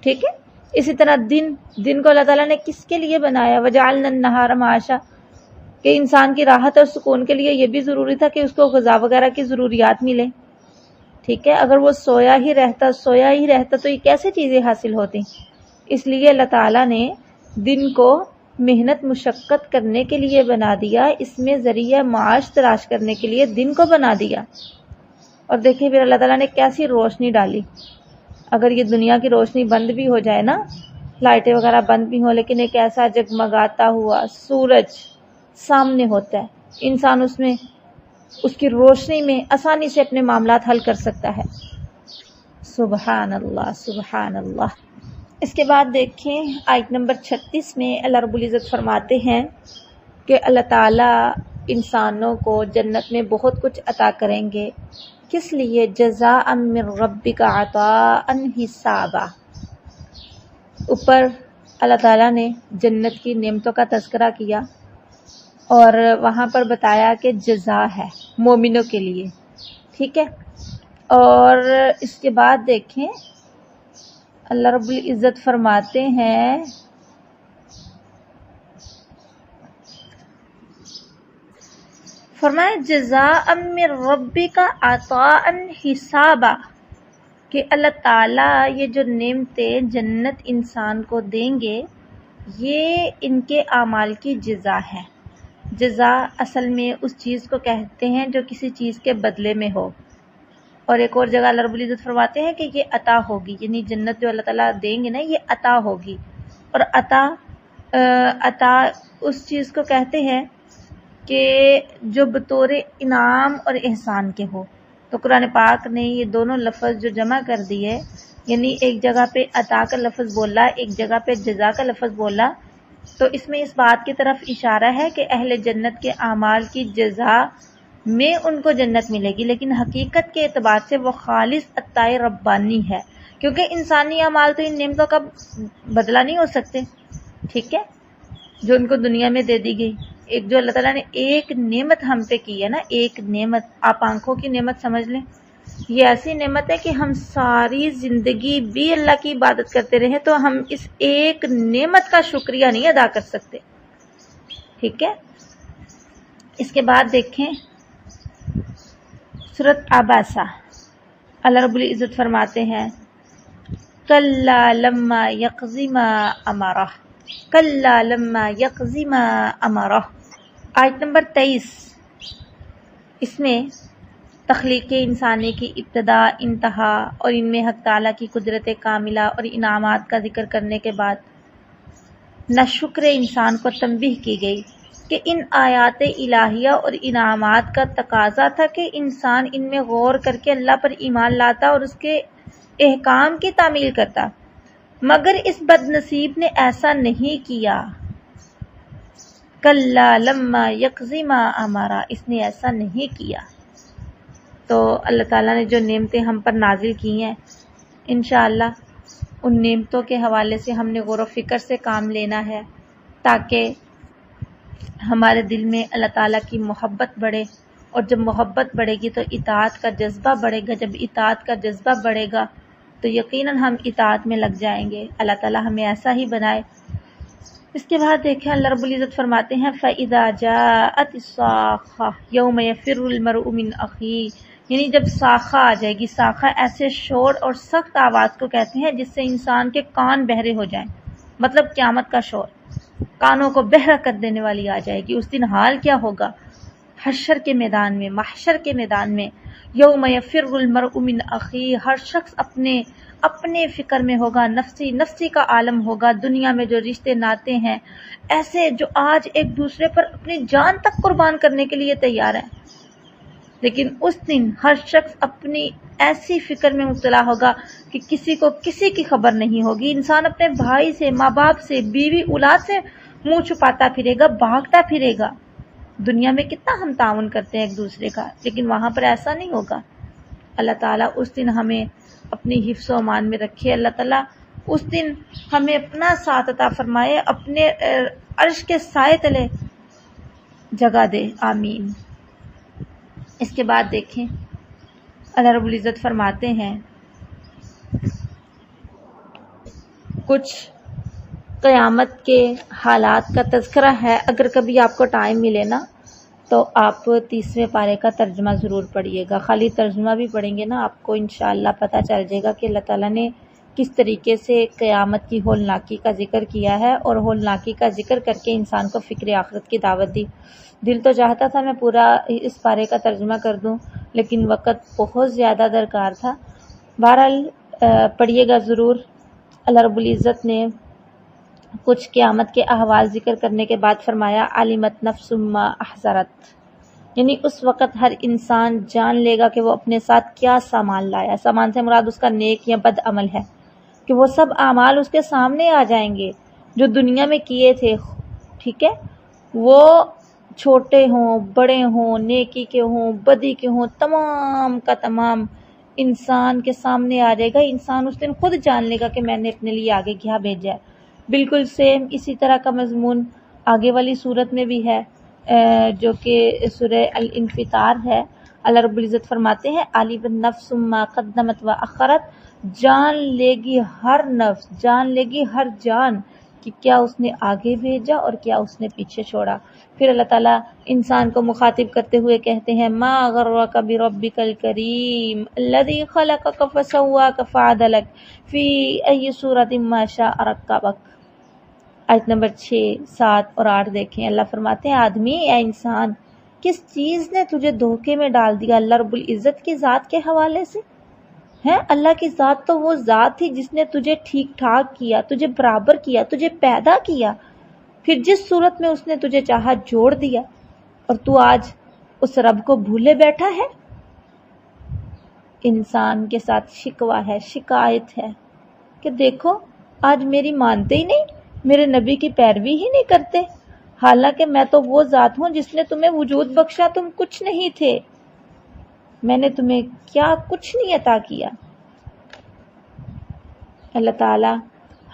A: ٹھیک ہے، اسی طرح دن کو اللہ تعالیٰ نے کس کے لیے بنایا؟ وَجَعَلْنَا النَّهَارَ مَعَاشًا، کہ انسان کی راحت اور سکون کے لیے یہ بھی ضروری تھا کہ اس کو غذا وغیرہ کی ضروریات ملے. ٹھیک ہے، اگر وہ سویا ہی رہتا تو یہ کیسے چیزیں حاصل ہوتی؟ اس لیے اللہ تعالیٰ نے دن کو محنت مشقت کرنے کے لیے بنا دیا، اس میں ذریعہ معاش تلاش کرنے کے لیے دن کو بنا دیا. اور دیکھیں پھر اللہ تعالیٰ نے کیسی روشنی ڈالی. اگر یہ دنیا کی روشنی بند بھی ہو جائے نا، لائٹیں وغیرہ بند بھی ہوں، لیکن ایک ایسا جگمگاتا ہوا سورج سامنے ہوتا ہے، انسان اس کی روشنی میں آسانی سے اپنے معاملات حل کر سکتا ہے. سبحان اللہ سبحان اللہ. اس کے بعد دیکھیں آیت نمبر 36 میں اللہ رب العزت فرماتے ہیں کہ اللہ تعالیٰ انسانوں کو جنت میں بہت کچھ عطا کریں گے. کس لیے؟ جزاء من ربک عطاء حسابا. اوپر اللہ تعالیٰ نے جنت کی نعمتوں کا تذکرہ کیا اور وہاں پر بتایا کہ جزا ہے مومنوں کے لیے. ٹھیک ہے، اور اس کے بعد دیکھیں اللہ رب العزت فرماتے ہیں فرمایا جزاء من ربک عطاء حسابا، کہ اللہ تعالیٰ یہ جو نعمتیں جنت انسان کو دیں گے یہ ان کے اعمال کی جزا ہے. جزا اصل میں اس چیز کو کہتے ہیں جو کسی چیز کے بدلے میں ہو. اور ایک اور جگہ اللہ رب العزت فرماتے ہیں کہ یہ عطا ہوگی، یعنی جنت جو اللہ تعالیٰ دیں گے نا یہ عطا ہوگی. اور عطا اس چیز کو کہتے ہیں کہ جو بطور انعام اور احسان کے ہو. تو قرآن پاک نے یہ دونوں لفظ جو جمع کر دیے، یعنی ایک جگہ پہ عطا کا لفظ بولا، ایک جگہ پہ جزا کا لفظ بولا، تو اس میں اس بات کی طرف اشارہ ہے کہ اہل جنت کے اعمال کی جزا میں ان کو جنت ملے گی، لیکن حقیقت کے اعتبار سے وہ خالص عطائے ربانی ہے، کیونکہ انسانی اعمال تو ان نعمتوں کا بدلہ نہیں ہو سکتے. ٹھیک ہے، جو ان کو دنیا میں دے دی گئی. ایک جو اللہ تعالیٰ نے ایک نعمت ہم پہ کی ہے نا، ایک نعمت، آپ آنکھوں کی نعمت سمجھ لیں، یہ ایسی نعمت ہے کہ ہم ساری زندگی بھی اللہ کی عبادت کرتے رہیں تو ہم اس ایک نعمت کا شکریہ نہیں ادا کر سکتے. ٹھیک ہے، اس کے بعد دیکھیں سورۃ عباسہ، اللہ رب العزت فرماتے ہیں کلا لما یقض ما امرہ، کلا لما یقض ما امرہ. آیت نمبر 23، اس میں تخلیق انسانی کی ابتدا انتہا اور ان میں حق تعالیٰ کی قدرت کاملہ اور انعامات کا ذکر کرنے کے بعد ناشکر انسان کو تنبیہ کی گئی کہ ان آیات الہیہ اور انعامات کا تقاضا تھا کہ انسان ان میں غور کر کے اللہ پر ایمان لاتا اور اس کے احکام کی تعمیل کرتا، مگر اس بد نصیب نے ایسا نہیں کیا. کلا لما یقض ما امرہ، اس نے ایسا نہیں کیا. تو اللہ تعالیٰ نے جو نعمتیں ہم پر نازل کی ہیں انشاءاللہ ان نعمتوں کے حوالے سے ہم نے غور و فکر سے کام لینا ہے تاکہ ہمارے دل میں اللہ تعالیٰ کی محبت بڑھے، اور جب محبت بڑھے گی تو اطاعت کا جذبہ بڑھے گا، جب اطاعت کا جذبہ بڑھے گا تو یقیناً ہم اطاعت میں لگ جائیں گے۔ اللہ تعالیٰ ہمیں ایسا ہی بنائے۔ اس کے بعد دیکھیں اللہ رب العزت فرماتے ہیں فَإِذَا جَاءَتِ الصَّاخَّةُ يَوْمَ يَفِرُّ الْمَرْءُ مِنْ أَخِيهِ، یعنی جب ساخہ آ جائے گی۔ ساخہ ایسے شور اور سخت آواز کو کہتے ہیں جس سے انسان کے کان بہرے ہو جائیں، مطلب قیامت کا شور، کانوں کو بہرا کر دینے والی آ جائے گی۔ اس دن حال کیا ہوگا؟ حشر کے میدان میں، محشر کے میدان میں، یوم یفر المرء من اخی، ہر شخص اپنے فکر میں ہوگا، نفسی نفسی کا عالم ہوگا۔ دنیا میں جو رشتے ناتے ہیں ایسے جو آج ایک دوسرے پر اپنی جان تک قربان کرنے کے لیے تیار ہیں، لیکن اس دن ہر شخص اپنی ایسی فکر میں مبتلا ہوگا کہ کسی کو کسی کی خبر نہیں ہوگی۔ انسان اپنے بھائی سے، ماں باپ سے، بیوی اولاد سے منہ چھپاتا پھرے گا، بھاگتا پھرے گا۔ دنیا میں کتنا ہم تعاون کرتے ہیں ایک دوسرے کا، لیکن وہاں پر ایسا نہیں ہوگا۔ اللہ تعالیٰ اس دن ہمیں اپنی حفظ و امان میں رکھے۔ اللہ تعالیٰ اس دن ہمیں اپنا ساتھ عطا فرمائے، اپنے عرش کے سائے تلے جگہ دے، آمین۔ اس کے بعد دیکھیں اللہ رب العزت فرماتے ہیں کچھ قیامت کے حالات کا تذکرہ ہے۔ اگر کبھی آپ کو ٹائم ملے نا تو آپ 30ویں پارے کا ترجمہ ضرور پڑھیے گا۔ خالی ترجمہ بھی پڑھیں گے نا آپ کو انشاءاللہ پتہ چل جائے گا کہ اللہ تعالیٰ نے کس طریقے سے قیامت کی ہولناکی کا ذکر کیا ہے، اور ہولناکی کا ذکر کر کے انسان کو فکر آخرت کی دعوت دی۔ دل تو چاہتا تھا میں پورا اس پارے کا ترجمہ کر دوں، لیکن وقت بہت زیادہ درکار تھا۔ بہرحال پڑھیے گا ضرور۔ اللہ رب العزت نے کچھ قیامت کے احوال ذکر کرنے کے بعد فرمایا علمت نفس ما احضرت، یعنی اس وقت ہر انسان جان لے گا کہ وہ اپنے ساتھ کیا سامان لایا۔ سامان سے مراد اس کا نیک یا بد عمل ہے، کہ وہ سب اعمال اس کے سامنے آ جائیں گے جو دنیا میں کیے تھے، ٹھیک ہے، وہ چھوٹے ہوں بڑے ہوں، نیکی کے ہوں بدی کے ہوں، تمام کا تمام انسان کے سامنے آ جائے گا۔ انسان اس دن خود جان لے گا کہ میں نے اپنے لیے آگے کیا بھیجا ہے۔ بالکل سیم اسی طرح کا مضمون آگے والی صورت میں بھی ہے جو کہ سورہ الانفطار ہے۔ اللہ رب العزت فرماتے ہیں علمت نفس ما قدمت واخرت، جان لے گی ہر نفس، جان لے گی ہر جان کہ کیا اس نے آگے بھیجا اور کیا اس نے پیچھے چھوڑا۔ پھر اللہ تعالیٰ انسان کو مخاطب کرتے ہوئے کہتے ہیں ما غرک بربک الکریم الذی خلقک فسواک فعدلک فی ای صورت ما شاء رکبک۔ آیت نمبر 6، 7 اور 8 دیکھیں۔ اللہ فرماتے ہیں آدمی، اے انسان، کس چیز نے تجھے دھوکے میں ڈال دیا اللہ رب العزت کی ذات کے حوالے سے؟ ہے اللہ کی ذات تو وہ ذات تھی جس نے تجھے ٹھیک ٹھاک کیا، تجھے برابر کیا، تجھے پیدا کیا، پھر جس صورت میں اس نے تجھے چاہا جوڑ دیا، اور تو آج اس رب کو بھولے بیٹھا ہے۔ انسان کے ساتھ شکوہ ہے، شکایت ہے کہ دیکھو آج میری مانتے ہی نہیں، میرے نبی کی پیروی ہی نہیں کرتے، حالانکہ میں تو وہ ذات ہوں جس نے تمہیں وجود بخشا، تم کچھ نہیں تھے، میں نے تمہیں کیا کچھ نہیں عطا کیا۔ اللہ تعالی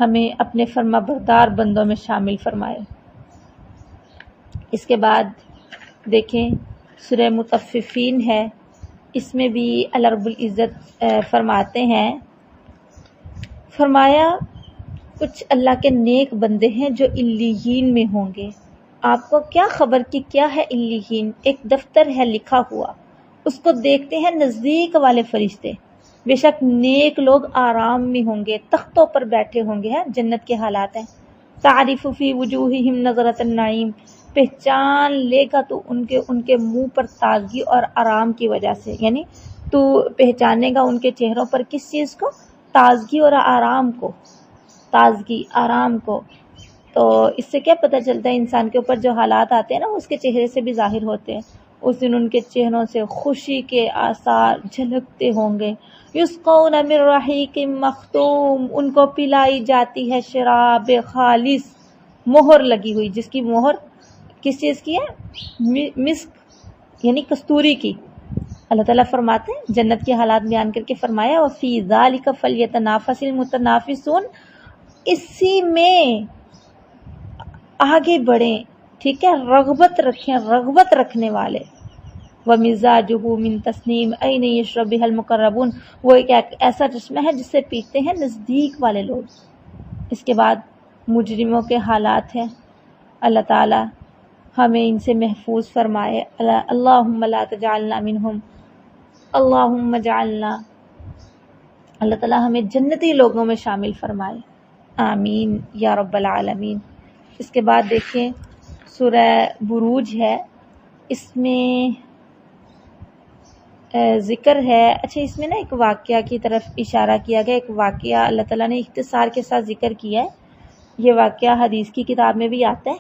A: ہمیں اپنے فرما بردار بندوں میں شامل فرمائے۔ اس کے بعد دیکھیں سورہ مطففین ہے، اس میں بھی اللہ رب العزت فرماتے ہیں، فرمایا کچھ اللہ کے نیک بندے ہیں جو علیین میں ہوں گے۔ آپ کو کیا خبر کہ کیا ہے علیین؟ ایک دفتر ہے لکھا ہوا، اس کو دیکھتے ہیں نزدیک والے فرشتے۔ بے شک نیک لوگ آرام میں ہوں گے، تختوں پر بیٹھے ہوں گے، جنت کے حالات ہیں۔ تعریف فی وجوہہم نظرۃ النعیم، پہچان لے گا تو ان کے منہ پر تازگی اور آرام کی وجہ سے، یعنی تو پہچانے گا ان کے چہروں پر کس چیز کو؟ تازگی اور آرام کو، تازگی آرام کو۔ تو اس سے کیا پتہ چلتا ہے انسان کے اوپر جو حالات آتے ہیں نا اس کے چہرے سے بھی ظاہر ہوتے ہیں۔ اس دن ان کے چہروں سے خوشی کے آثار جھلکتے ہوں گے۔ یسقون من رحیق مختوم، ان کو پلائی جاتی ہے شراب خالص، مہر لگی ہوئی، جس کی مہر کس چیز کی ہے؟ مسک یعنی کستوری کی، اللہ تعالیٰ فرماتے ہیں جنت کے حالات بیان کر کے فرمایا وَفِي ذَلِكَ فَلْيَتَنَافَسِ الْمُتَنَافِسُونَ، اسی میں آگے بڑھیں، ٹھیک ہے، رغبت رکھنے والے. وَمِزَاجُهُ مِن تَسْنِيمٍ عَيْنٍ يَشْرَبُ بِهَا الْمُقَرَّبُونَ، وہ ایک ایسا چشمہ ہے جس سے پیتے ہیں نزدیک والے لوگ. اس کے بعد مجرموں کے حالات ہیں. اللہ تعالی ہمیں ان سے محفوظ فرمائے. اللہم لا تجعلنا منہم، اللہم اجعلنا، اللہ تعالی ہمیں جنتی لوگوں میں شامل فرمائے. آمین یا رب العالمین. اس کے بعد دیکھیں سورہ بروج ہے، اس میں ذکر ہے. اچھا، اس میں نا ایک واقعہ کی طرف اشارہ کیا گیا. ایک واقعہ اللہ تعالیٰ نے اختصار کے ساتھ ذکر کیا ہے. یہ واقعہ حدیث کی کتاب میں بھی آتا ہے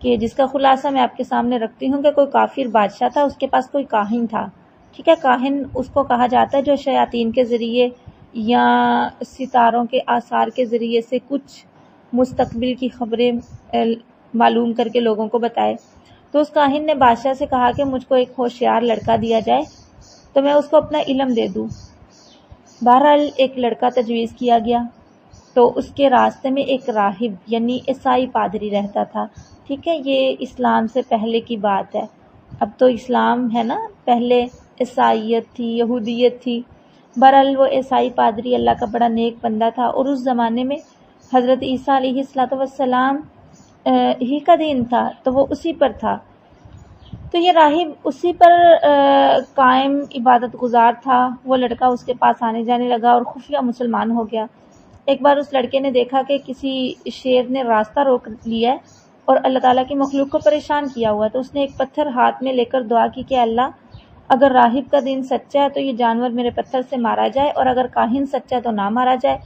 A: کہ جس کا خلاصہ میں آپ کے سامنے رکھتی ہوں کہ کوئی کافر بادشاہ تھا، اس کے پاس کوئی کاہن تھا. ٹھیک ہے، کاہن اس کو کہا جاتا ہے جو شیاطین کے ذریعے یا ستاروں کے آثار کے ذریعے سے کچھ مستقبل کی خبریں معلوم کر کے لوگوں کو بتائے. تو اس کاہن نے بادشاہ سے کہا کہ مجھ کو ایک ہوشیار لڑکا دیا جائے تو میں اس کو اپنا علم دے دوں. بہرحال ایک لڑکا تجویز کیا گیا. تو اس کے راستے میں ایک راہب یعنی عیسائی پادری رہتا تھا. ٹھیک ہے، یہ اسلام سے پہلے کی بات ہے. اب تو اسلام ہے نا، پہلے عیسائیت تھی، یہودیت تھی. بہرحال وہ عیسائی پادری اللہ کا بڑا نیک بندہ تھا، اور اس زمانے میں حضرت عیسیٰ علیہ السلام ہی کا دین تھا تو وہ اسی پر تھا. تو یہ راہب اسی پر قائم عبادت گزار تھا. وہ لڑکا اس کے پاس آنے جانے لگا اور خفیہ مسلمان ہو گیا. ایک بار اس لڑکے نے دیکھا کہ کسی شیر نے راستہ روک لیا ہے اور اللہ تعالیٰ کی مخلوق کو پریشان کیا ہوا. تو اس نے ایک پتھر ہاتھ میں لے کر دعا کی کہ اللہ، اگر راہب کا دین سچا ہے تو یہ جانور میرے پتھر سے مارا جائے، اور اگر کاہن سچا ہے تو نہ مارا جائے.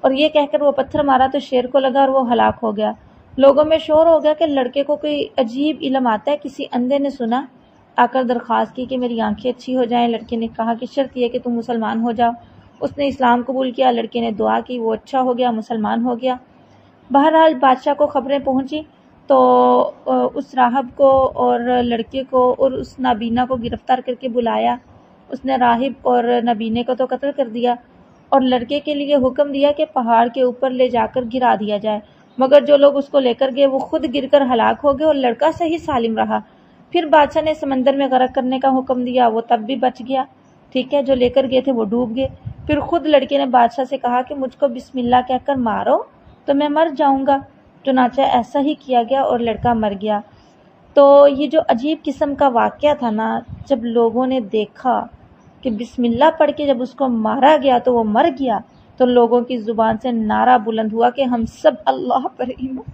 A: اور یہ کہہ کر وہ پتھر مارا تو شیر کو لگا اور وہ ہلاک ہو گیا. لوگوں میں شور ہو گیا کہ لڑکے کو کوئی عجیب علم آتا ہے. کسی اندھے نے سنا، آ کر درخواست کی کہ میری آنکھیں اچھی ہو جائیں. لڑکے نے کہا کہ شرط یہ کہ تم مسلمان ہو جاؤ. اس نے اسلام قبول کیا. لڑکے نے دعا کی، وہ اچھا ہو گیا، مسلمان ہو گیا. بہرحال بادشاہ کو خبریں پہنچی تو اس راہب کو اور لڑکے کو اور اس نابینا کو گرفتار کر کے بلایا. اس نے راہب اور نابینے کو تو قتل کر دیا اور لڑکے کے لیے حکم دیا کہ پہاڑ کے اوپر لے جا کر گرا دیا جائے. مگر جو لوگ اس کو لے کر گئے وہ خود گر کر ہلاک ہو گئے اور لڑکا صحیح سالم رہا. پھر بادشاہ نے سمندر میں غرق کرنے کا حکم دیا، وہ تب بھی بچ گیا. ٹھیک ہے، جو لے کر گئے تھے وہ ڈوب گئے. پھر خود لڑکے نے بادشاہ سے کہا کہ مجھ کو بسم اللہ کہہ کر مارو تو میں مر جاؤں گا. چنانچہ ایسا ہی کیا گیا اور لڑکا مر گیا. تو یہ جو عجیب قسم کا واقعہ تھا نا، جب لوگوں نے دیکھا کہ بسم اللہ پڑھ کے جب اس کو مارا گیا تو وہ مر گیا، تو لوگوں کی زبان سے نعرہ بلند ہوا کہ ہم سب اللہ پر ایمان،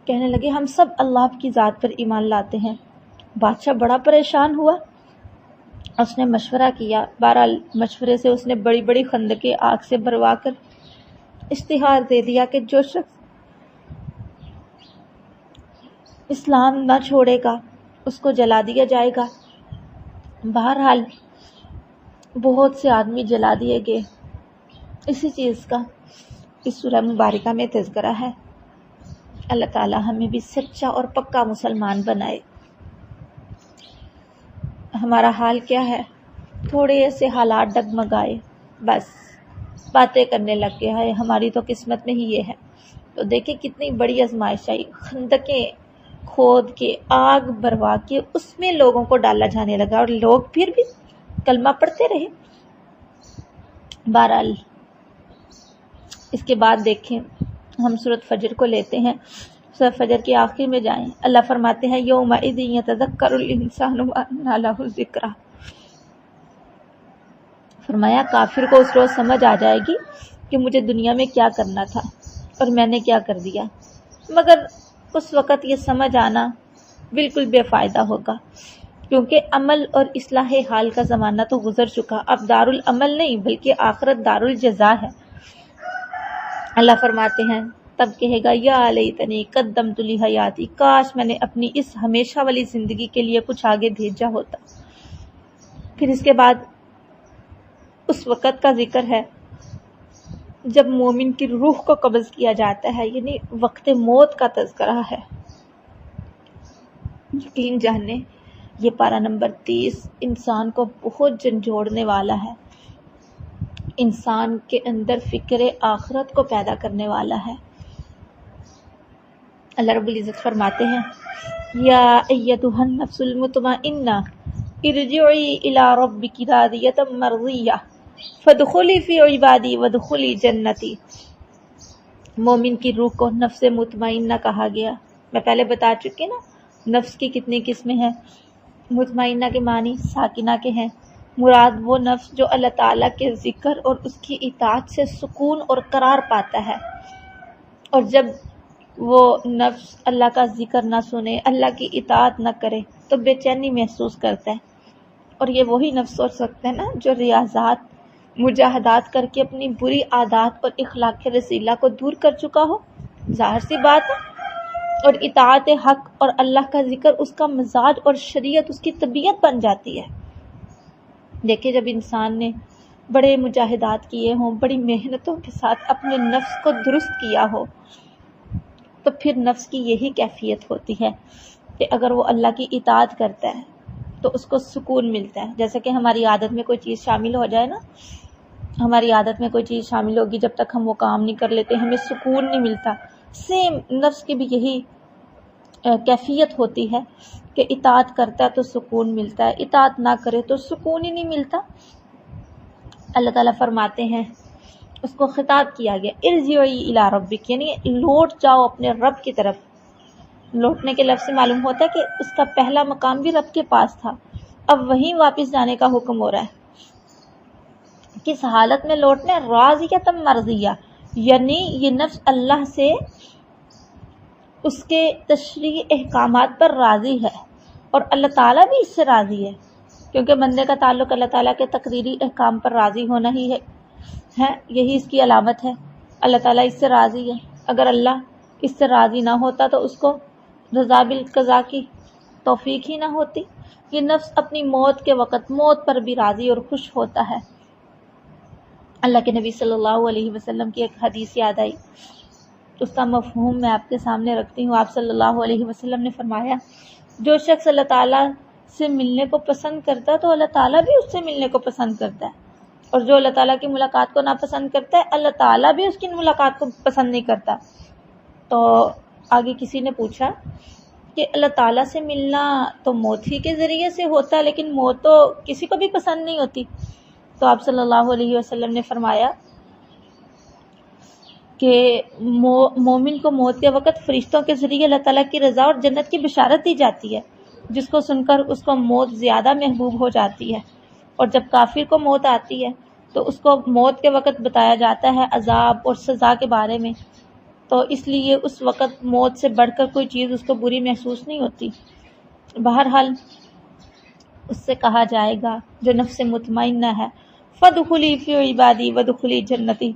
A: کہنے لگے ہم سب اللہ کی ذات پر ایمان لاتے ہیں. بادشاہ بڑا پریشان ہوا. اس نے مشورہ کیا. بہرحال مشورے سے اس نے بڑی بڑی خندقیں آگ سے بھروا کر اشتہار دے دیا کہ جو شخص اسلام نہ چھوڑے گا اس کو جلا دیا جائے گا. بہرحال بہت سے آدمی جلا دیے گئے. اسی چیز کا اس سورہ مبارکہ میں تذکرہ ہے. اللہ تعالی ہمیں بھی سچا اور پکا مسلمان بنائے. ہمارا حال کیا ہے؟ تھوڑے سے حالات ڈگمگائے، بس باتیں کرنے لگ گئے ہیں ہماری تو قسمت میں ہی یہ ہے. تو دیکھیں کتنی بڑی آزمائش آئی. خندقیں کھود کے، آگ بھروا کے اس میں لوگوں کو ڈالا جانے لگا اور لوگ پھر بھی کلمہ پڑھتے رہے. بہرحال اس کے بعد دیکھیں ہم سورۃ فجر کو لیتے ہیں. سورۃ فجر کے آخر میں جائیں، اللہ فرماتے ہیں یومئذ یتذکر الانسان وانیٰ لہ الذکریٰ. فرمایا کافر کو اس روز سمجھ آ جائے گی کہ مجھے دنیا میں کیا کرنا تھا اور میں نے کیا کر دیا. مگر اس وقت یہ سمجھ آنا بالکل بے فائدہ ہوگا، کیونکہ عمل اور اصلاح حال کا زمانہ تو گزر چکا. اب دارالعمل نہیں بلکہ آخرت دارالجزا ہے. اللہ فرماتے ہیں تب کہے گا یا لیتنی قدمت لحیاتی، کاش میں نے اپنی اس ہمیشہ والی زندگی کے لیے کچھ آگے بھیجا ہوتا. پھر اس کے بعد اس وقت کا ذکر ہے جب مومن کی روح کو قبض کیا جاتا ہے، یعنی وقت موت کا تذکرہ ہے. یقین جانے یہ پارہ نمبر 30 انسان کو بہت جھنجھوڑنے والا ہے، انسان کے اندر فکر آخرت کو پیدا کرنے والا ہے۔ اللہ رب العزت فرماتے ہیں یا ایتھا النفس المطمئنہ ارجعی الی ربک راضیۃ مرضیہ فادخلی فی عبادی وادخلی جنتی۔ مومن کی روح کو نفس مطمئنہ کہا گیا۔ میں پہلے بتا چکی نا نفس کی کتنی قسمیں ہیں۔ مطمئنہ کے معنی ساکنہ کے ہیں، مراد وہ نفس جو اللہ تعالیٰ کے ذکر اور اس کی اطاعت سے سکون اور قرار پاتا ہے، اور جب وہ نفس اللہ کا ذکر نہ سنے، اللہ کی اطاعت نہ کرے تو بے چینی محسوس کرتا ہے۔ اور یہ وہی نفس ہو سکتا ہے نا جو ریاضات مجاہدات کر کے اپنی بری عادات اور اخلاق رذیلہ کو دور کر چکا ہو، ظاہر سی بات ہے، اور اطاعت حق اور اللہ کا ذکر اس کا مزاج اور شریعت اس کی طبیعت بن جاتی ہے۔ دیکھیں جب انسان نے بڑے مجاہدات کیے ہوں، بڑی محنتوں کے ساتھ اپنے نفس کو درست کیا ہو، تو پھر نفس کی یہی کیفیت ہوتی ہے کہ اگر وہ اللہ کی اطاعت کرتا ہے تو اس کو سکون ملتا ہے۔ جیسے کہ ہماری عادت میں کوئی چیز شامل ہو جائے نا، ہماری عادت میں کوئی چیز شامل ہوگی، جب تک ہم وہ کام نہیں کر لیتے ہمیں سکون نہیں ملتا۔ سیم نفس کی بھی یہی کیفیت ہوتی ہے کہ اطاعت کرتا ہے تو سکون ملتا ہے، اطاعت نہ کرے تو سکون ہی نہیں ملتا۔ اللہ تعالیٰ فرماتے ہیں، اس کو خطاب کیا گیا ارجعی الی ربک، یعنی لوٹ جاؤ اپنے رب کی طرف۔ لوٹنے کے لفظ سے معلوم ہوتا ہے کہ اس کا پہلا مقام بھی رب کے پاس تھا، اب وہیں واپس جانے کا حکم ہو رہا ہے۔ کس حالت میں لوٹنا ہے؟ راضیۃ مرضیہ، یعنی یہ نفس اللہ سے اس کے تشریعی احکامات پر راضی ہے، اور اللہ تعالیٰ بھی اس سے راضی ہے، کیونکہ بندے کا تعلق اللہ تعالیٰ کے تقریری احکام پر راضی ہونا ہی ہے، یہی اس کی علامت ہے۔ اللہ تعالیٰ اس سے راضی ہے، اگر اللہ اس سے راضی نہ ہوتا تو اس کو رضا بالقضاء کی توفیق ہی نہ ہوتی۔ یہ نفس اپنی موت کے وقت موت پر بھی راضی اور خوش ہوتا ہے۔ اللہ کے نبی صلی اللہ علیہ وسلم کی ایک حدیث یاد آئی، اس کا مفہوم میں آپ کے سامنے رکھتی ہوں۔ آپ صلی اللہ علیہ وسلم نے فرمایا، جو شخص اللہ تعالیٰ سے ملنے کو پسند کرتا ہے تو اللہ تعالیٰ بھی اس سے ملنے کو پسند کرتا ہے، اور جو اللہ تعالیٰ کی ملاقات کو ناپسند کرتا ہے اللہ تعالیٰ بھی اس کی ملاقات کو پسند نہیں کرتا۔ تو آگے کسی نے پوچھا کہ اللہ تعالیٰ سے ملنا تو موت ہی کے ذریعے سے ہوتا ہے، لیکن موت تو کسی کو بھی پسند نہیں ہوتی۔ تو آپ صلی اللہ علیہ وسلم نے فرمایا کہ مومن کو موت کے وقت فرشتوں کے ذریعے اللہ تعالیٰ کی رضا اور جنت کی بشارت دی جاتی ہے، جس کو سن کر اس کو موت زیادہ محبوب ہو جاتی ہے، اور جب کافر کو موت آتی ہے تو اس کو موت کے وقت بتایا جاتا ہے عذاب اور سزا کے بارے میں، تو اس لیے اس وقت موت سے بڑھ کر کوئی چیز اس کو بری محسوس نہیں ہوتی۔ بہرحال اس سے کہا جائے گا جو نفس مطمئنہ ہے، فادخلی فی عبادی وادخلی جنتی،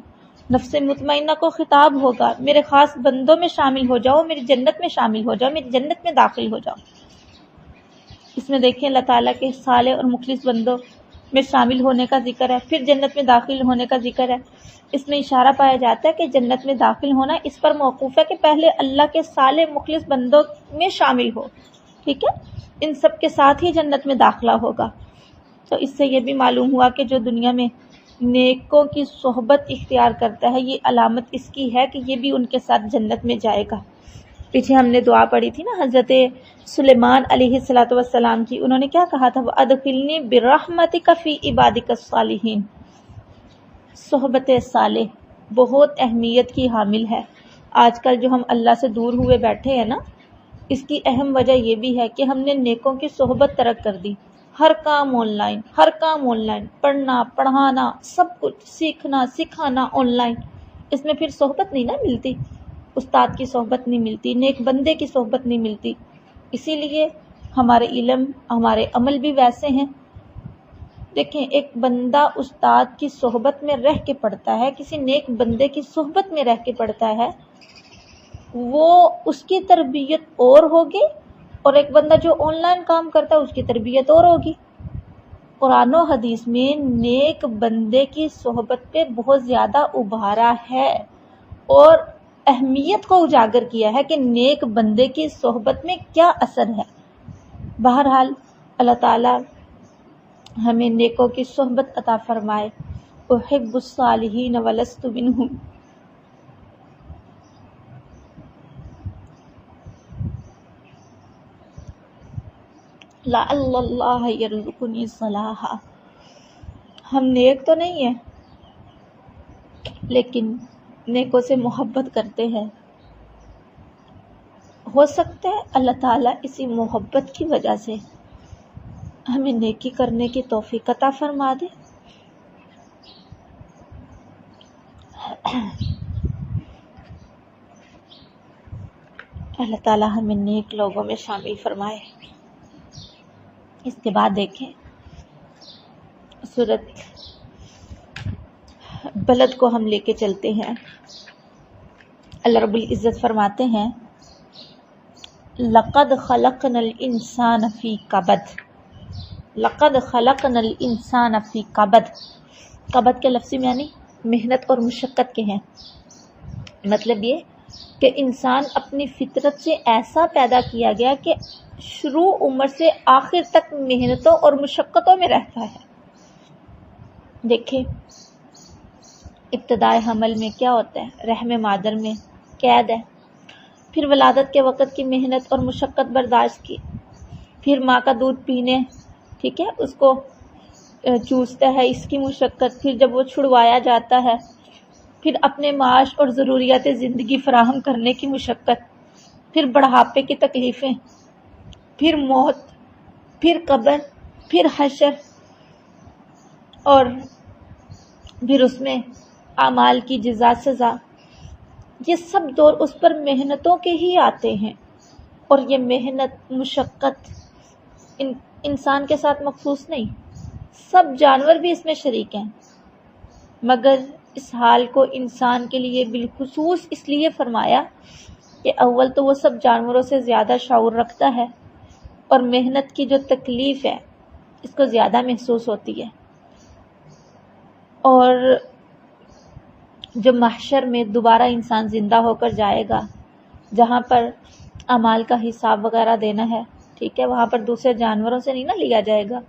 A: نفس مطمئنہ کو خطاب ہوگا میرے خاص بندوں میں شامل ہو جاؤ، میری جنت میں شامل ہو جاؤ، میری جنت میں داخل ہو جاؤ۔ اس میں دیکھیں اللہ تعالیٰ کے صالح اور مخلص بندوں میں شامل ہونے کا ذکر ہے، پھر جنت میں داخل ہونے کا ذکر ہے۔ اس میں اشارہ پایا جاتا ہے کہ جنت میں داخل ہونا اس پر موقوف ہے کہ پہلے اللہ کے صالح مخلص بندوں میں شامل ہو، ٹھیک ہے، ان سب کے ساتھ ہی جنت میں داخلہ ہوگا۔ تو اس سے یہ بھی معلوم ہوا کہ جو دنیا میں نیکوں کی صحبت اختیار کرتا ہے، یہ علامت اس کی ہے کہ یہ بھی ان کے ساتھ جنت میں جائے گا۔ پیچھے ہم نے دعا پڑھی تھی نا حضرت سلیمان علیہ السلام کی، انہوں نے کیا کہا تھا؟ وَأَدْخِلْنِي بِرَحْمَتِكَ فِي عِبَادِكَ الصَّالِحِينَ۔ صحبت صالح بہت اہمیت کی حامل ہے۔ آج کل جو ہم اللہ سے دور ہوئے بیٹھے ہیں نا، اس کی اہم وجہ یہ بھی ہے کہ ہم نے نیکوں کی صحبت ترک کر دی۔ ہر کام آن لائن، پڑھنا پڑھانا سب کچھ، سیکھنا سکھانا آن لائن، اس میں پھر صحبت نہیں نا ملتی، استاد کی صحبت نہیں ملتی، نیک بندے کی صحبت نہیں ملتی۔ اسی لیے ہمارے علم ہمارے عمل بھی ویسے ہیں۔ دیکھیں ایک بندہ استاد کی صحبت میں رہ کے پڑھتا ہے، کسی نیک بندے کی صحبت میں رہ کے پڑھتا ہے، وہ اس کی تربیت اور ہوگی، اور ایک بندہ جو آن لائن کام کرتا ہے اس کی تربیت اور ہوگی۔ قرآن و حدیث میں نیک بندے کی صحبت پہ بہت زیادہ ابھارا ہے اور اہمیت کو اجاگر کیا ہے کہ نیک بندے کی صحبت میں کیا اثر ہے۔ بہرحال اللہ تعالیٰ ہمیں نیکوں کی صحبت عطا فرمائے. احب الصالحین ولست منہم. لعل اللہ یرزقنی صلاحا. ہم نیک تو نہیں ہیں لیکن نیکوں سے محبت کرتے ہیں. ہو سکتا ہے اللہ تعالیٰ اسی محبت کی وجہ سے ہمیں نیکی کرنے کی توفیق عطا فرما دے. اللہ تعالیٰ ہمیں نیک لوگوں میں شامل فرمائے. اس کے بعد دیکھیں سورۃ بلد کو ہم لے کے چلتے ہیں. اللہ رب العزت فرماتے ہیں لقد خلقنا الانسان فی کبد. لقد خلقنا الانسان فی کبد. کبد کے لفظی معنی محنت اور مشقت کے ہیں. مطلب یہ کہ انسان اپنی فطرت سے ایسا پیدا کیا گیا کہ شروع عمر سے آخر تک محنتوں اور مشقتوں میں رہتا ہے. دیکھیں ابتدائے حمل میں کیا ہوتا ہے، رحم مادر میں قید ہے، پھر ولادت کے وقت کی محنت اور مشقت برداشت کی، پھر ماں کا دودھ پینے، ٹھیک ہے، اس کو چوستا ہے، اس کی مشقت، پھر جب وہ چھڑوایا جاتا ہے پھر اپنے معاش اور ضروریات زندگی فراہم کرنے کی مشقت، پھر بڑھاپے کی تکلیفیں، پھر موت، پھر قبر، پھر حشر، اور پھر اس میں اعمال کی جزا سزا. یہ سب دور اس پر محنتوں کے ہی آتے ہیں. اور یہ محنت مشقت انسان کے ساتھ مخصوص نہیں، سب جانور بھی اس میں شریک ہیں. مگر اس حال کو انسان کے لیے بالخصوص اس لیے فرمایا کہ اول تو وہ سب جانوروں سے زیادہ شعور رکھتا ہے اور محنت کی جو تکلیف ہے اس کو زیادہ محسوس ہوتی ہے. اور جو محشر میں دوبارہ انسان زندہ ہو کر جائے گا، جہاں پر اعمال کا حساب وغیرہ دینا ہے، ٹھیک ہے، وہاں پر دوسرے جانوروں سے نہیں نہ لیا جائے گا.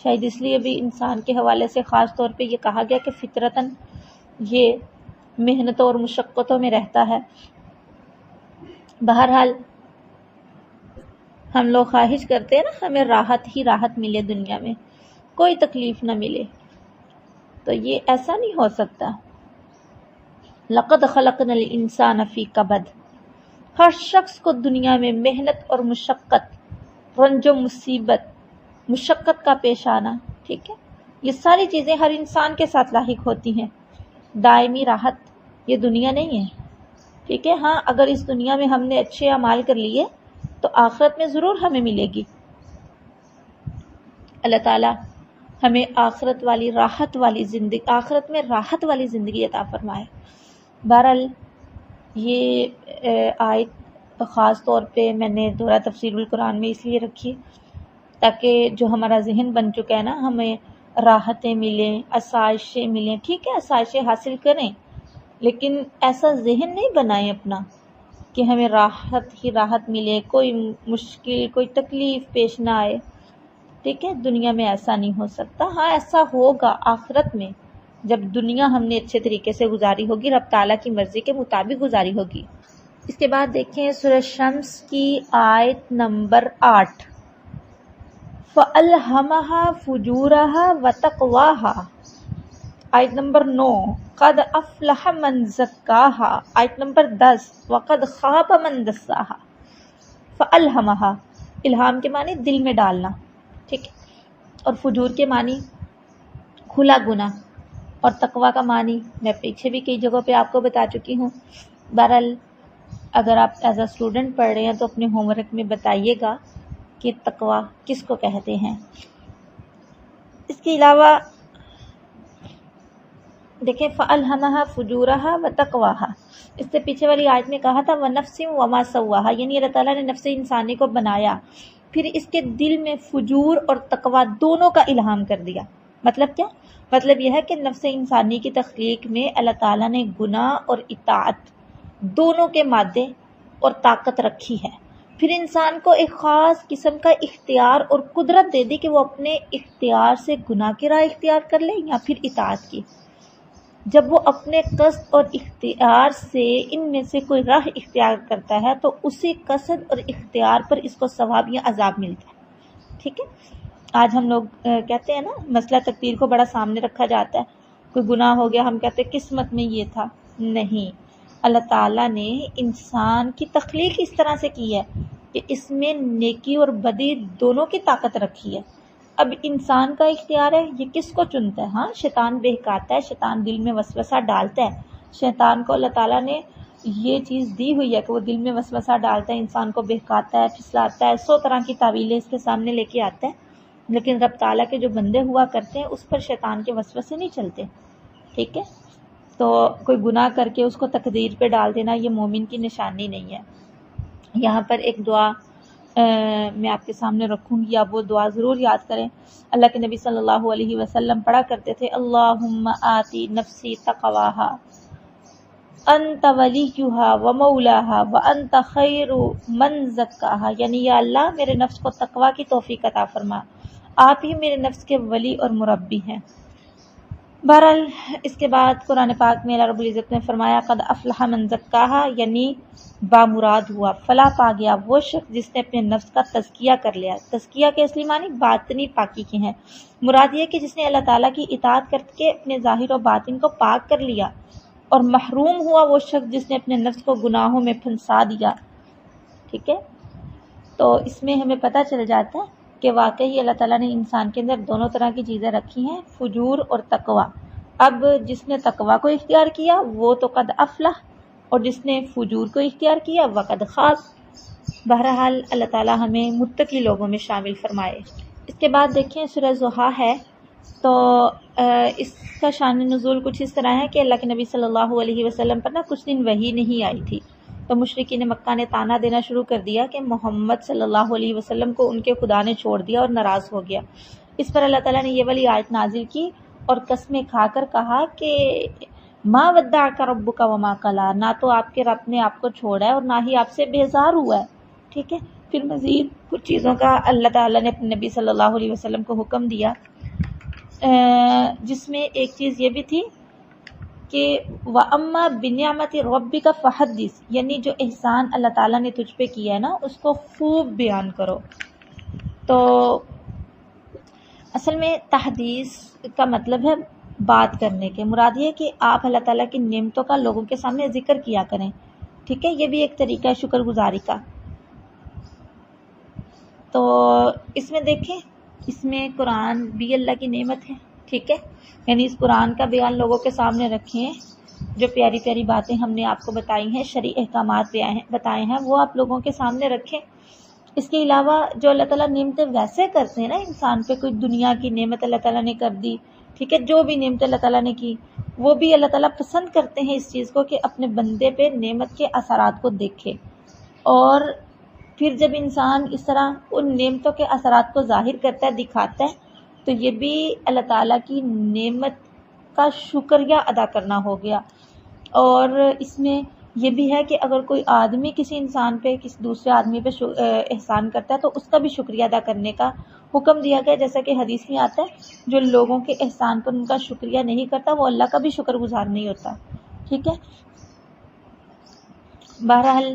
A: شاید اس لیے بھی انسان کے حوالے سے خاص طور پہ یہ کہا گیا کہ فطرتاً یہ محنتوں اور مشقتوں میں رہتا ہے. بہرحال ہم لوگ خواہش کرتے ہیں نا ہمیں راحت ہی راحت ملے، دنیا میں کوئی تکلیف نہ ملے، تو یہ ایسا نہیں ہو سکتا. لقد خلقنا الانسان فی کبد. ہر شخص کو دنیا میں محنت اور مشقت، رنج و مصیبت، مشقت کا پیش آنا، ٹھیک ہے، یہ ساری چیزیں ہر انسان کے ساتھ لاحق ہوتی ہیں. دائمی راحت یہ دنیا نہیں ہے، ٹھیک ہے. ہاں اگر اس دنیا میں ہم نے اچھے اعمال کر لیے تو آخرت میں ضرور ہمیں ملے گی. اللہ تعالیٰ ہمیں آخرت والی راحت والی زندگی، آخرت میں راحت والی زندگی عطا فرمائے. بہرحال یہ آیت خاص طور پہ میں نے دورہ تفسیر القرآن میں اس لیے رکھی تاکہ جو ہمارا ذہن بن چکا ہے نا، ہمیں راحتیں ملیں، آسائشیں ملیں، ٹھیک ہے، آسائشیں حاصل کریں، لیکن ایسا ذہن نہیں بنائیں اپنا کہ ہمیں راحت ہی راحت ملے، کوئی مشکل کوئی تکلیف پیش نہ آئے، ٹھیک ہے. دنیا میں ایسا نہیں ہو سکتا. ہاں ایسا ہوگا آخرت میں، جب دنیا ہم نے اچھے طریقے سے گزاری ہوگی، رب تعالیٰ کی مرضی کے مطابق گزاری ہوگی. اس کے بعد دیکھیں سورہ شمس کی آیت نمبر 8. فَأَلْهَمَهَا فُجُورَهَا وَتَقْوَاهَا. آیت نمبر 9. قَدْ أَفْلَحَ مَنْ زَكَّاهَا. آیت نمبر 10. وَقَدْ خَابَ مَنْ دَسَّاهَا. فَأَلْهَمَهَا الہام کے معنی دل میں ڈالنا، ٹھیک ہے، اور فجور کے معنی کھلا گناہ، اور تقوی کا معنی میں پیچھے بھی کئی جگہوں پہ آپ کو بتا چکی ہوں. بہرحال اگر آپ ایز اے اسٹوڈنٹ پڑھ رہے ہیں تو اپنے ہوم ورک میں بتائیے گا کہ تقوی کس کو کہتے ہیں. اس کے علاوہ دیکھیں فَأَلْهَمَهَا فُجُورَهَا وَتَقْوَاهَا، اس سے پیچھے والی آیت میں کہا تھا وَنَفْسٍ وَمَا سَوَّاهَا، یعنی اللہ تعالیٰ نے نفس انسانی کو بنایا، پھر اس کے دل میں فجور اور تقوی دونوں کا الہام کر دیا. مطلب کیا؟ مطلب یہ ہے کہ نفس انسانی کی تخلیق میں اللہ تعالیٰ نے گناہ اور اطاعت دونوں کے مادے اور طاقت رکھی ہے. پھر انسان کو ایک خاص قسم کا اختیار اور قدرت دے دی کہ وہ اپنے اختیار سے گناہ کی راہ اختیار کر لے یا پھر اطاعت کی۔ جب وہ اپنے قصد اور اختیار سے ان میں سے کوئی راہ اختیار کرتا ہے تو اسی قصد اور اختیار پر اس کو ثواب یا عذاب ملتا ہے۔ ٹھیک ہے، آج ہم لوگ کہتے ہیں نا، مسئلہ تقدیر کو بڑا سامنے رکھا جاتا ہے، کوئی گناہ ہو گیا ہم کہتے ہیں قسمت میں یہ تھا۔ نہیں، اللہ تعالیٰ نے انسان کی تخلیق اس طرح سے کی ہے کہ اس میں نیکی اور بدی دونوں کی طاقت رکھی ہے۔ اب انسان کا اختیار ہے، یہ کس کو چنتا ہے؟ ہاں، شیطان بہکاتا ہے، شیطان دل میں وسوسہ ڈالتا ہے۔ شیطان کو اللہ تعالیٰ نے یہ چیز دی ہوئی ہے کہ وہ دل میں وسوسہ ڈالتا ہے، انسان کو بہکاتا ہے، پھسلاتا ہے، 100 طرح کی تعویلیں اس کے سامنے لے کے آتا ہے۔ لیکن رب تعالیٰ کے جو بندے ہوا کرتے ہیں اس پر شیطان کے وسوسے نہیں چلتے۔ ٹھیک ہے، تو کوئی گناہ کر کے اس کو تقدیر پہ ڈال دینا یہ مومن کی نشانی نہیں ہے۔ یہاں پر ایک دعا میں آپ کے سامنے رکھوں گی، آپ وہ دعا ضرور یاد کریں۔ اللہ کے نبی صلی اللہ علیہ وسلم پڑھا کرتے تھے، اللہم آتی نفسی تقواہا انت ولیہا ومولاہا وانت خیر من زکاہا، یعنی یا اللہ میرے نفس کو تقوی کی توفیق عطا فرما، آپ ہی میرے نفس کے ولی اور مربی ہیں۔ بہرحال اس کے بعد قرآن پاک میں اللہ رب العزت نے فرمایا قد افلح من زکاہا، یعنی بامراد ہوا، فلاح پا گیا وہ شخص جس نے اپنے نفس کا تزکیہ کر لیا۔ تزکیہ کے اصلی معنی باطنی پاکی کے ہیں، مراد یہ کہ جس نے اللہ تعالیٰ کی اطاعت کر کے اپنے ظاہر و باطن کو پاک کر لیا، اور محروم ہوا وہ شخص جس نے اپنے نفس کو گناہوں میں پھنسا دیا۔ ٹھیک ہے، تو اس میں ہمیں پتہ چل جاتا ہے کہ واقعی اللہ تعالیٰ نے انسان کے اندر دونوں طرح کی چیزیں رکھی ہیں، فجور اور تقوی۔ اب جس نے تقوی کو اختیار کیا وہ تو قد افلح، اور جس نے فجور کو اختیار کیا وقد خاب۔ بہرحال اللہ تعالیٰ ہمیں متقی لوگوں میں شامل فرمائے۔ اس کے بعد دیکھیں سورہ ضحیٰ ہے، تو اس کا شان نزول کچھ اس طرح ہے کہ اللہ کے نبی صلی اللہ علیہ وسلم پر کچھ دن وحی نہیں آئی تھی، تو مشرکین مکہ نے طعنہ دینا شروع کر دیا کہ محمد صلی اللہ علیہ وسلم کو ان کے خدا نے چھوڑ دیا اور ناراض ہو گیا۔ اس پر اللہ تعالیٰ نے یہ والی آیت نازل کی اور قسمیں کھا کر کہا کہ ما ودعک ربک وما قلی، نہ تو آپ کے رب نے آپ کو چھوڑا ہے اور نہ ہی آپ سے بیزار ہوا ہے۔ ٹھیک ہے، پھر مزید کچھ چیزوں کا اللہ تعالیٰ نے اپنے نبی صلی اللہ علیہ وسلم کو حکم دیا، جس میں ایک چیز یہ بھی تھی کہ وَأَمَّا بِنِعْمَةِ رَبِّكَ فَحَدِّثْ، یعنی جو احسان اللہ تعالیٰ نے تجھ پہ کیا ہے نا اس کو خوب بیان کرو۔ تو اصل میں تحدیث کا مطلب ہے بات کرنے کے، مراد یہ کہ آپ اللہ تعالیٰ کی نعمتوں کا لوگوں کے سامنے ذکر کیا کریں۔ ٹھیک ہے، یہ بھی ایک طریقہ ہے شکر گزاری کا۔ تو اس میں دیکھیں، اس میں قرآن بھی اللہ کی نعمت ہے۔ ٹھیک ہے، یعنی اس قرآن کا بیان لوگوں کے سامنے رکھیں، جو پیاری پیاری باتیں ہم نے آپ کو بتائی ہیں، شرعی احکامات بتائے ہیں، وہ آپ لوگوں کے سامنے رکھیں۔ اس کے علاوہ جو اللہ تعالیٰ نعمتیں ویسے کرتے ہیں نا انسان پہ، کوئی دنیا کی نعمت اللہ تعالیٰ نے کر دی، ٹھیک ہے، جو بھی نعمت اللہ تعالیٰ نے کی وہ بھی اللہ تعالیٰ پسند کرتے ہیں اس چیز کو کہ اپنے بندے پہ نعمت کے اثرات کو دیکھے، اور پھر جب انسان اس طرح ان نعمتوں کے اثرات کو ظاہر کرتا ہے، دکھاتا ہے، تو یہ بھی اللہ تعالیٰ کی نعمت کا شکریہ ادا کرنا ہو گیا۔ اور اس میں یہ بھی ہے کہ اگر کوئی آدمی کسی انسان پہ، کسی دوسرے آدمی پہ احسان کرتا ہے تو اس کا بھی شکریہ ادا کرنے کا حکم دیا گیا، جیسا کہ حدیث میں آتا ہے جو لوگوں کے احسان پر ان کا شکریہ نہیں کرتا وہ اللہ کا بھی شکر گزار نہیں ہوتا۔ ٹھیک ہے، بہرحال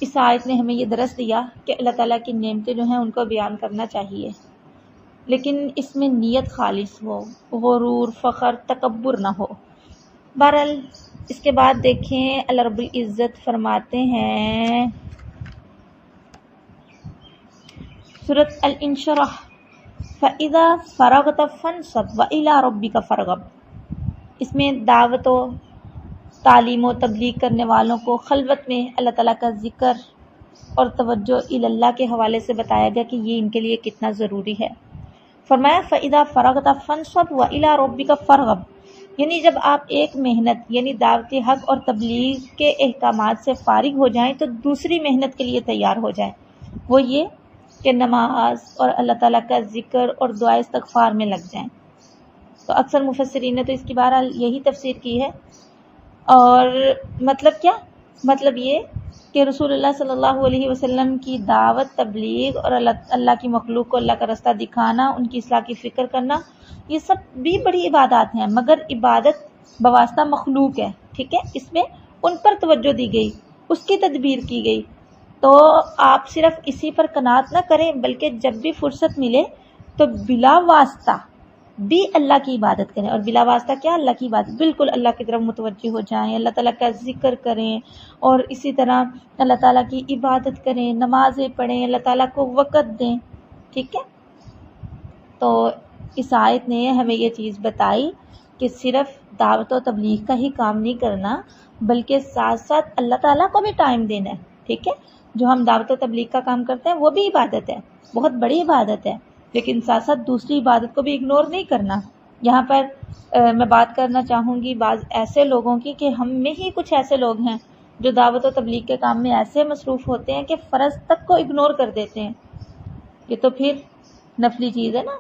A: اس آیت نے ہمیں یہ درس دیا کہ اللہ تعالیٰ کی نعمتیں جو ہیں ان کو بیان کرنا چاہیے، لیکن اس میں نیت خالص ہو، غرور، فخر، تکبر نہ ہو۔ بہرحال اس کے بعد دیکھیں اللہ رب العزت فرماتے ہیں سورۃ الانشراح فَإِذَا فَرَغْتَ فَانْصَبْ وَإِلَىٰ رَبِّكَ فَارْغَب۔ اس میں دعوت و تعلیم و تبلیغ کرنے والوں کو خلوت میں اللہ تعالیٰ کا ذکر اور توجہ اللہ کے حوالے سے بتایا گیا کہ یہ ان کے لیے کتنا ضروری ہے۔ فرمایا فَإِذَا فَرَغْتَ فَانْصَبْ وَإِلَىٰ رَبِّكَ فَارْغَب، یعنی جب آپ ایک محنت یعنی دعوت حق اور تبلیغ کے احکامات سے فارغ ہو جائیں تو دوسری محنت کے لیے تیار ہو جائیں، وہ یہ کہ نماز اور اللہ تعالیٰ کا ذکر اور دعا استغفار میں لگ جائیں۔ تو اکثر مفسرین نے تو اس کی بہرحال یہی تفسیر کی ہے، اور مطلب کیا؟ مطلب یہ کہ رسول اللہ صلی اللہ علیہ وسلم کی دعوت، تبلیغ اور اللہ کی مخلوق کو اللہ کا رستہ دکھانا، ان کی اصلاح کی فکر کرنا، یہ سب بھی بڑی عبادات ہیں، مگر عبادت بواسطہ مخلوق ہے، ٹھیک ہے، اس میں ان پر توجہ دی گئی، اس کی تدبیر کی گئی۔ تو آپ صرف اسی پر قناعت نہ کریں، بلکہ جب بھی فرصت ملے تو بلا واسطہ بھی اللہ کی عبادت کریں۔ اور بلا واسطہ کیا؟ اللہ کی عبادت، بالکل اللہ کی طرف متوجہ ہو جائیں، اللہ تعالیٰ کا ذکر کریں، اور اسی طرح اللہ تعالیٰ کی عبادت کریں، نمازیں پڑھیں، اللہ تعالیٰ کو وقت دیں، ٹھیک ہے۔ تو اس آیت نے ہمیں یہ چیز بتائی کہ صرف دعوت و تبلیغ کا ہی کام نہیں کرنا، بلکہ ساتھ ساتھ اللہ تعالیٰ کو بھی ٹائم دینا ہے، ٹھیک ہے۔ جو ہم دعوت و تبلیغ کا کام کرتے ہیں وہ بھی عبادت ہے، بہت بڑی عبادت ہے، لیکن ساتھ ساتھ دوسری عبادت کو بھی اگنور نہیں کرنا۔ یہاں پر میں بات کرنا چاہوں گی بعض ایسے لوگوں کی کہ ہم میں ہی کچھ ایسے لوگ ہیں جو دعوت و تبلیغ کے کام میں ایسے مصروف ہوتے ہیں کہ فرض تک کو اگنور کر دیتے ہیں۔ یہ تو پھر نفلی چیز ہے نا،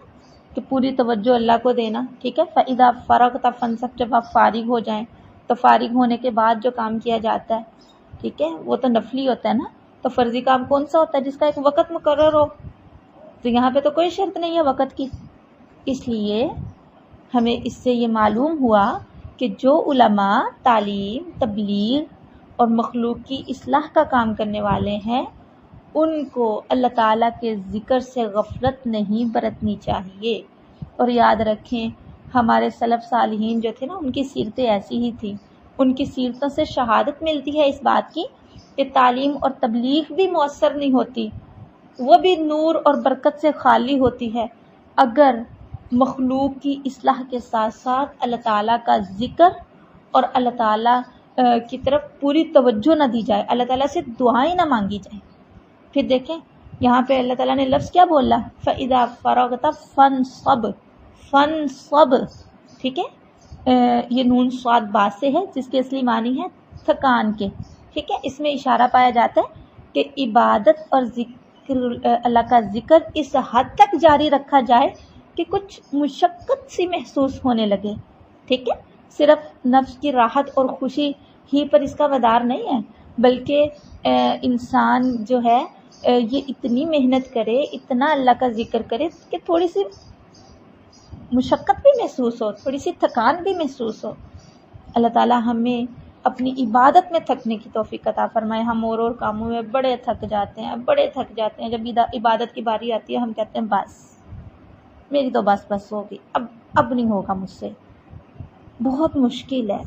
A: کہ پوری توجہ اللہ کو دینا، ٹھیک ہے۔ فَإِذَا فَرَغْتَ فَانْصَبْ، جب آپ فارغ ہو جائیں تو فارغ ہونے کے بعد جو کام کیا جاتا ہے، ٹھیک ہے، وہ تو نفلی ہوتا ہے نا۔ تو فرضی کام کون سا ہوتا ہے؟ جس کا ایک وقت مقرر ہو۔ تو یہاں پہ تو کوئی شرط نہیں ہے وقت کی، اس لیے ہمیں اس سے یہ معلوم ہوا کہ جو علماء تعلیم، تبلیغ اور مخلوق کی اصلاح کا کام کرنے والے ہیں، ان کو اللہ تعالیٰ کے ذکر سے غفلت نہیں برتنی چاہیے۔ اور یاد رکھیں، ہمارے سلف صالحین جو تھے نا، ان کی سیرتیں ایسی ہی تھیں۔ ان کی سیرتوں سے شہادت ملتی ہے اس بات کی کہ تعلیم اور تبلیغ بھی مؤثر نہیں ہوتی، وہ بھی نور اور برکت سے خالی ہوتی ہے اگر مخلوق کی اصلاح کے ساتھ ساتھ اللہ تعالیٰ کا ذکر اور اللہ تعالیٰ کی طرف پوری توجہ نہ دی جائے، اللہ تعالیٰ سے دعائیں نہ مانگی جائیں۔ پھر دیکھیں یہاں پہ اللہ تعالیٰ نے لفظ کیا بولا؟ فَإِذَا فَرَغْتَ فَانْصَبْ، فَانْصَبْ، ٹھیک ہے، یہ نون صاد با سے ہے، جس کے اصلی معنی ہے تھکان کے، ٹھیک ہے۔ اس میں اشارہ پایا جاتا ہے کہ عبادت اور ذکر، اللہ کا ذکر اس حد تک جاری رکھا جائے کہ کچھ مشقت سی محسوس ہونے لگے، ٹھیک ہے۔ صرف نفس کی راحت اور خوشی ہی پر اس کا مدار نہیں ہے، بلکہ انسان جو ہے یہ اتنی محنت کرے، اتنا اللہ کا ذکر کرے کہ تھوڑی سی مشقت بھی محسوس ہو، تھوڑی سی تھکان بھی محسوس ہو۔ اللہ تعالیٰ ہمیں اپنی عبادت میں تھکنے کی توفیق عطا فرمائے۔ ہم اور کاموں میں بڑے تھک جاتے ہیں، جب عبادت کی باری آتی ہے ہم کہتے ہیں بس میری تو بس ہوگی، اب نہیں ہوگا مجھ سے۔ بہت مشکل ہے،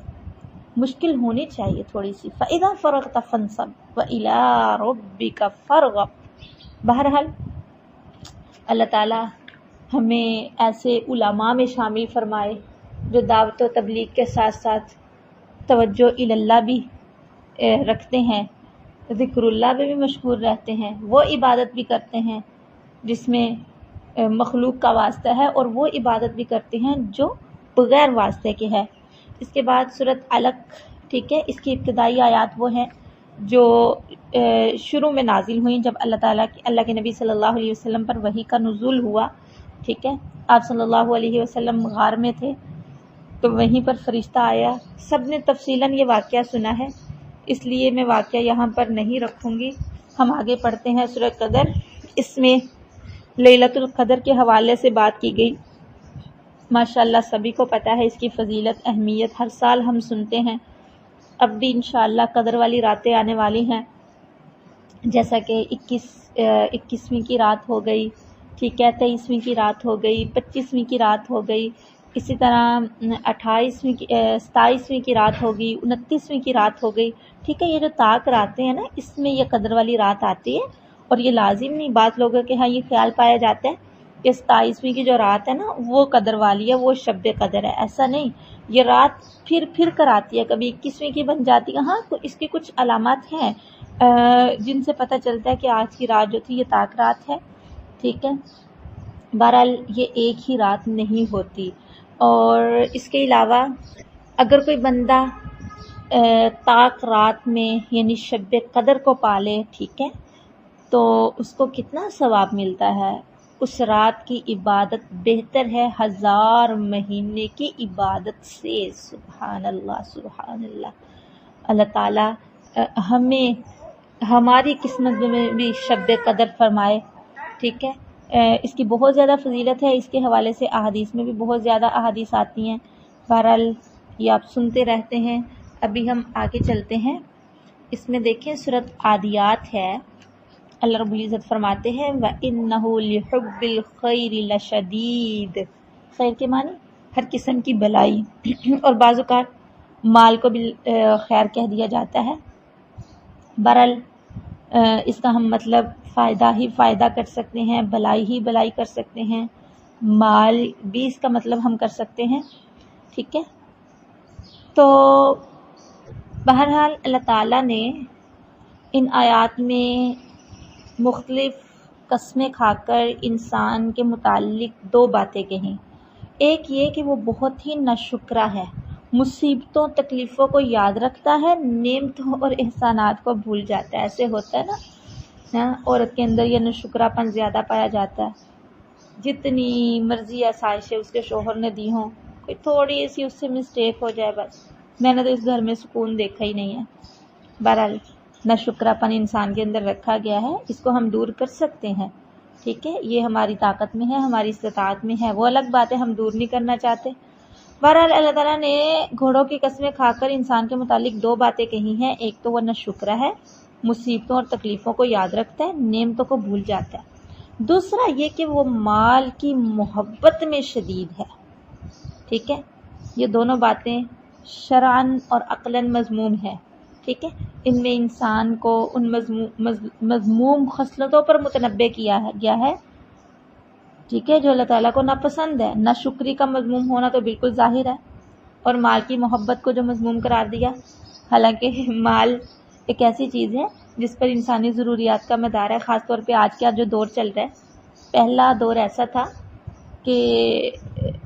A: مشکل ہونی چاہیے تھوڑی سی۔ فَإِذَا فَرَغْتَ فَانْصَبْ وَإِلَىٰ رَبِّكَ فَارْغَب۔ بہرحال اللہ تعالیٰ ہمیں ایسے علماء میں شامل فرمائے جو دعوت و تبلیغ کے ساتھ ساتھ توجہ اللہ بھی رکھتے ہیں، ذکر اللہ میں بھی مشغول رہتے ہیں، وہ عبادت بھی کرتے ہیں جس میں مخلوق کا واسطہ ہے، اور وہ عبادت بھی کرتے ہیں جو بغیر واسطے کے ہے۔ اس کے بعد سورۃ علق، ٹھیک ہے، اس کی ابتدائی آیات وہ ہیں جو شروع میں نازل ہوئیں جب اللہ کے نبی صلی اللہ علیہ وسلم پر وحی کا نزول ہوا، ٹھیک ہے۔ آپ صلی اللہ علیہ وسلم غار میں تھے تو وہیں پر فرشتہ آیا۔ سب نے تفصیلاً یہ واقعہ سنا ہے، اس لیے میں واقعہ یہاں پر نہیں رکھوں گی۔ ہم آگے پڑھتے ہیں سورۃ قدر۔ اس میں لیلۃ القدر کے حوالے سے بات کی گئی۔ ماشاءاللہ سبھی کو پتہ ہے اس کی فضیلت، اہمیت، ہر سال ہم سنتے ہیں۔ اب بھی انشاءاللہ قدر والی راتیں آنے والی ہیں، جیسا کہ 21ویں کی رات ہو گئی، ٹھیک ہے، 23ویں کی رات ہو گئی، 25ویں کی رات ہو گئی، اسی طرح 27ویں کی رات ہو گئی، 29ویں کی رات ہو گئی، ٹھیک ہے۔ یہ جو طاق راتیں ہیں نا، اس میں یہ قدر والی رات آتی ہے، اور یہ لازم نہیں، بعض لوگوں کے ہاں یہ خیال پایا جاتا ہے کہ 27ویں کی جو رات ہے نا وہ قدر والی ہے، وہ شب قدر ہے۔ ایسا نہیں، یہ رات پھر کر آتی ہے، کبھی 21ویں کی بن جاتی ہے۔ ہاں اس کی کچھ علامات ہیں جن سے پتہ چلتا ہے کہ آج کی رات جو تھی یہ طاق رات ہے، ٹھیک ہے۔ بہرحال یہ ایک ہی رات نہیں ہوتی۔ اور اس کے علاوہ اگر کوئی بندہ طاق رات میں یعنی شب قدر کو پالے، ٹھیک ہے، تو اس کو کتنا ثواب ملتا ہے۔ اس رات کی عبادت بہتر ہے 1000 مہینے کی عبادت سے۔ سبحان اللہ، سبحان اللہ۔ اللہ تعالیٰ ہمیں ہماری قسمت میں بھی شب قدر فرمائے، ٹھیک ہے۔ اس کی بہت زیادہ فضیلت ہے، اس کے حوالے سے احادیث میں بھی بہت زیادہ احادیث آتی ہیں۔ بہرحال یہ آپ سنتے رہتے ہیں۔ ابھی ہم آگے چلتے ہیں، اس میں دیکھیں سورۃ عادیات ہے، اللہ رب العزت فرماتے ہیں وَإِنَّهُ لِحُبِّ الْخَيْرِ لَشَدِيدٌ، خیر کے معنی ہر قسم کی بلائی اور بعض اوقات مال کو بھی خیر کہہ دیا جاتا ہے۔ بہرحال اس کا ہم مطلب فائدہ ہی فائدہ کر سکتے ہیں، بلائی ہی بلائی کر سکتے ہیں، مال بھی اس کا مطلب ہم کر سکتے ہیں، ٹھیک ہے۔ تو بہرحال اللہ تعالیٰ نے ان آیات میں مختلف قسمیں کھا کر انسان کے متعلق دو باتیں کہیں۔ ایک یہ کہ وہ بہت ہی ناشکرا ہے، مصیبتوں تکلیفوں کو یاد رکھتا ہے، نعمتوں اور احسانات کو بھول جاتا ہے۔ ایسے ہوتا ہے نا، عورت کے اندر یہ ناشکرا پن زیادہ پایا جاتا ہے، جتنی مرضی آسائشیں اس کے شوہر نے دی ہوں، کوئی تھوڑی سی اس سے مسٹیک ہو جائے بس میں نے تو اس گھر میں سکون دیکھا ہی نہیں ہے۔ بہرحال ناشکرا پن انسان کے اندر رکھا گیا ہے، اس کو ہم دور کر سکتے ہیں، ٹھیک ہے، یہ ہماری طاقت میں ہے، ہماری استطاعت میں ہے، وہ الگ بات ہے، ہم دور نہیں کرنا چاہتے۔ بہرحال اللہ تعالیٰ نے گھوڑوں کی قسمیں کھا کر انسان کے متعلق دو باتیں کہی ہیں، ایک تو وہ ناشکرا ہے، مصیبتوں اور تکلیفوں کو یاد رکھتا ہے، نعمتوں کو بھول جاتا ہے۔ دوسرا یہ کہ وہ مال کی محبت میں شدید ہے، ٹھیک ہے۔ یہ دونوں باتیں شرعاً اور عقلاً مذموم ہے، ٹھیک ہے۔ ان میں انسان کو ان مذموم خصلتوں پر متنبہ کیا گیا ہے، ٹھیک ہے، جو اللہ تعالیٰ کو ناپسند ہے۔ ناشکری کا مذموم ہونا تو بالکل ظاہر ہے، اور مال کی محبت کو جو مذموم قرار دیا، حالانکہ مال ایک ایسی چیز ہے جس پر انسانی ضروریات کا مدار ہے، خاص طور پہ آج کا جو دور چل رہا ہے۔ پہلا دور ایسا تھا کہ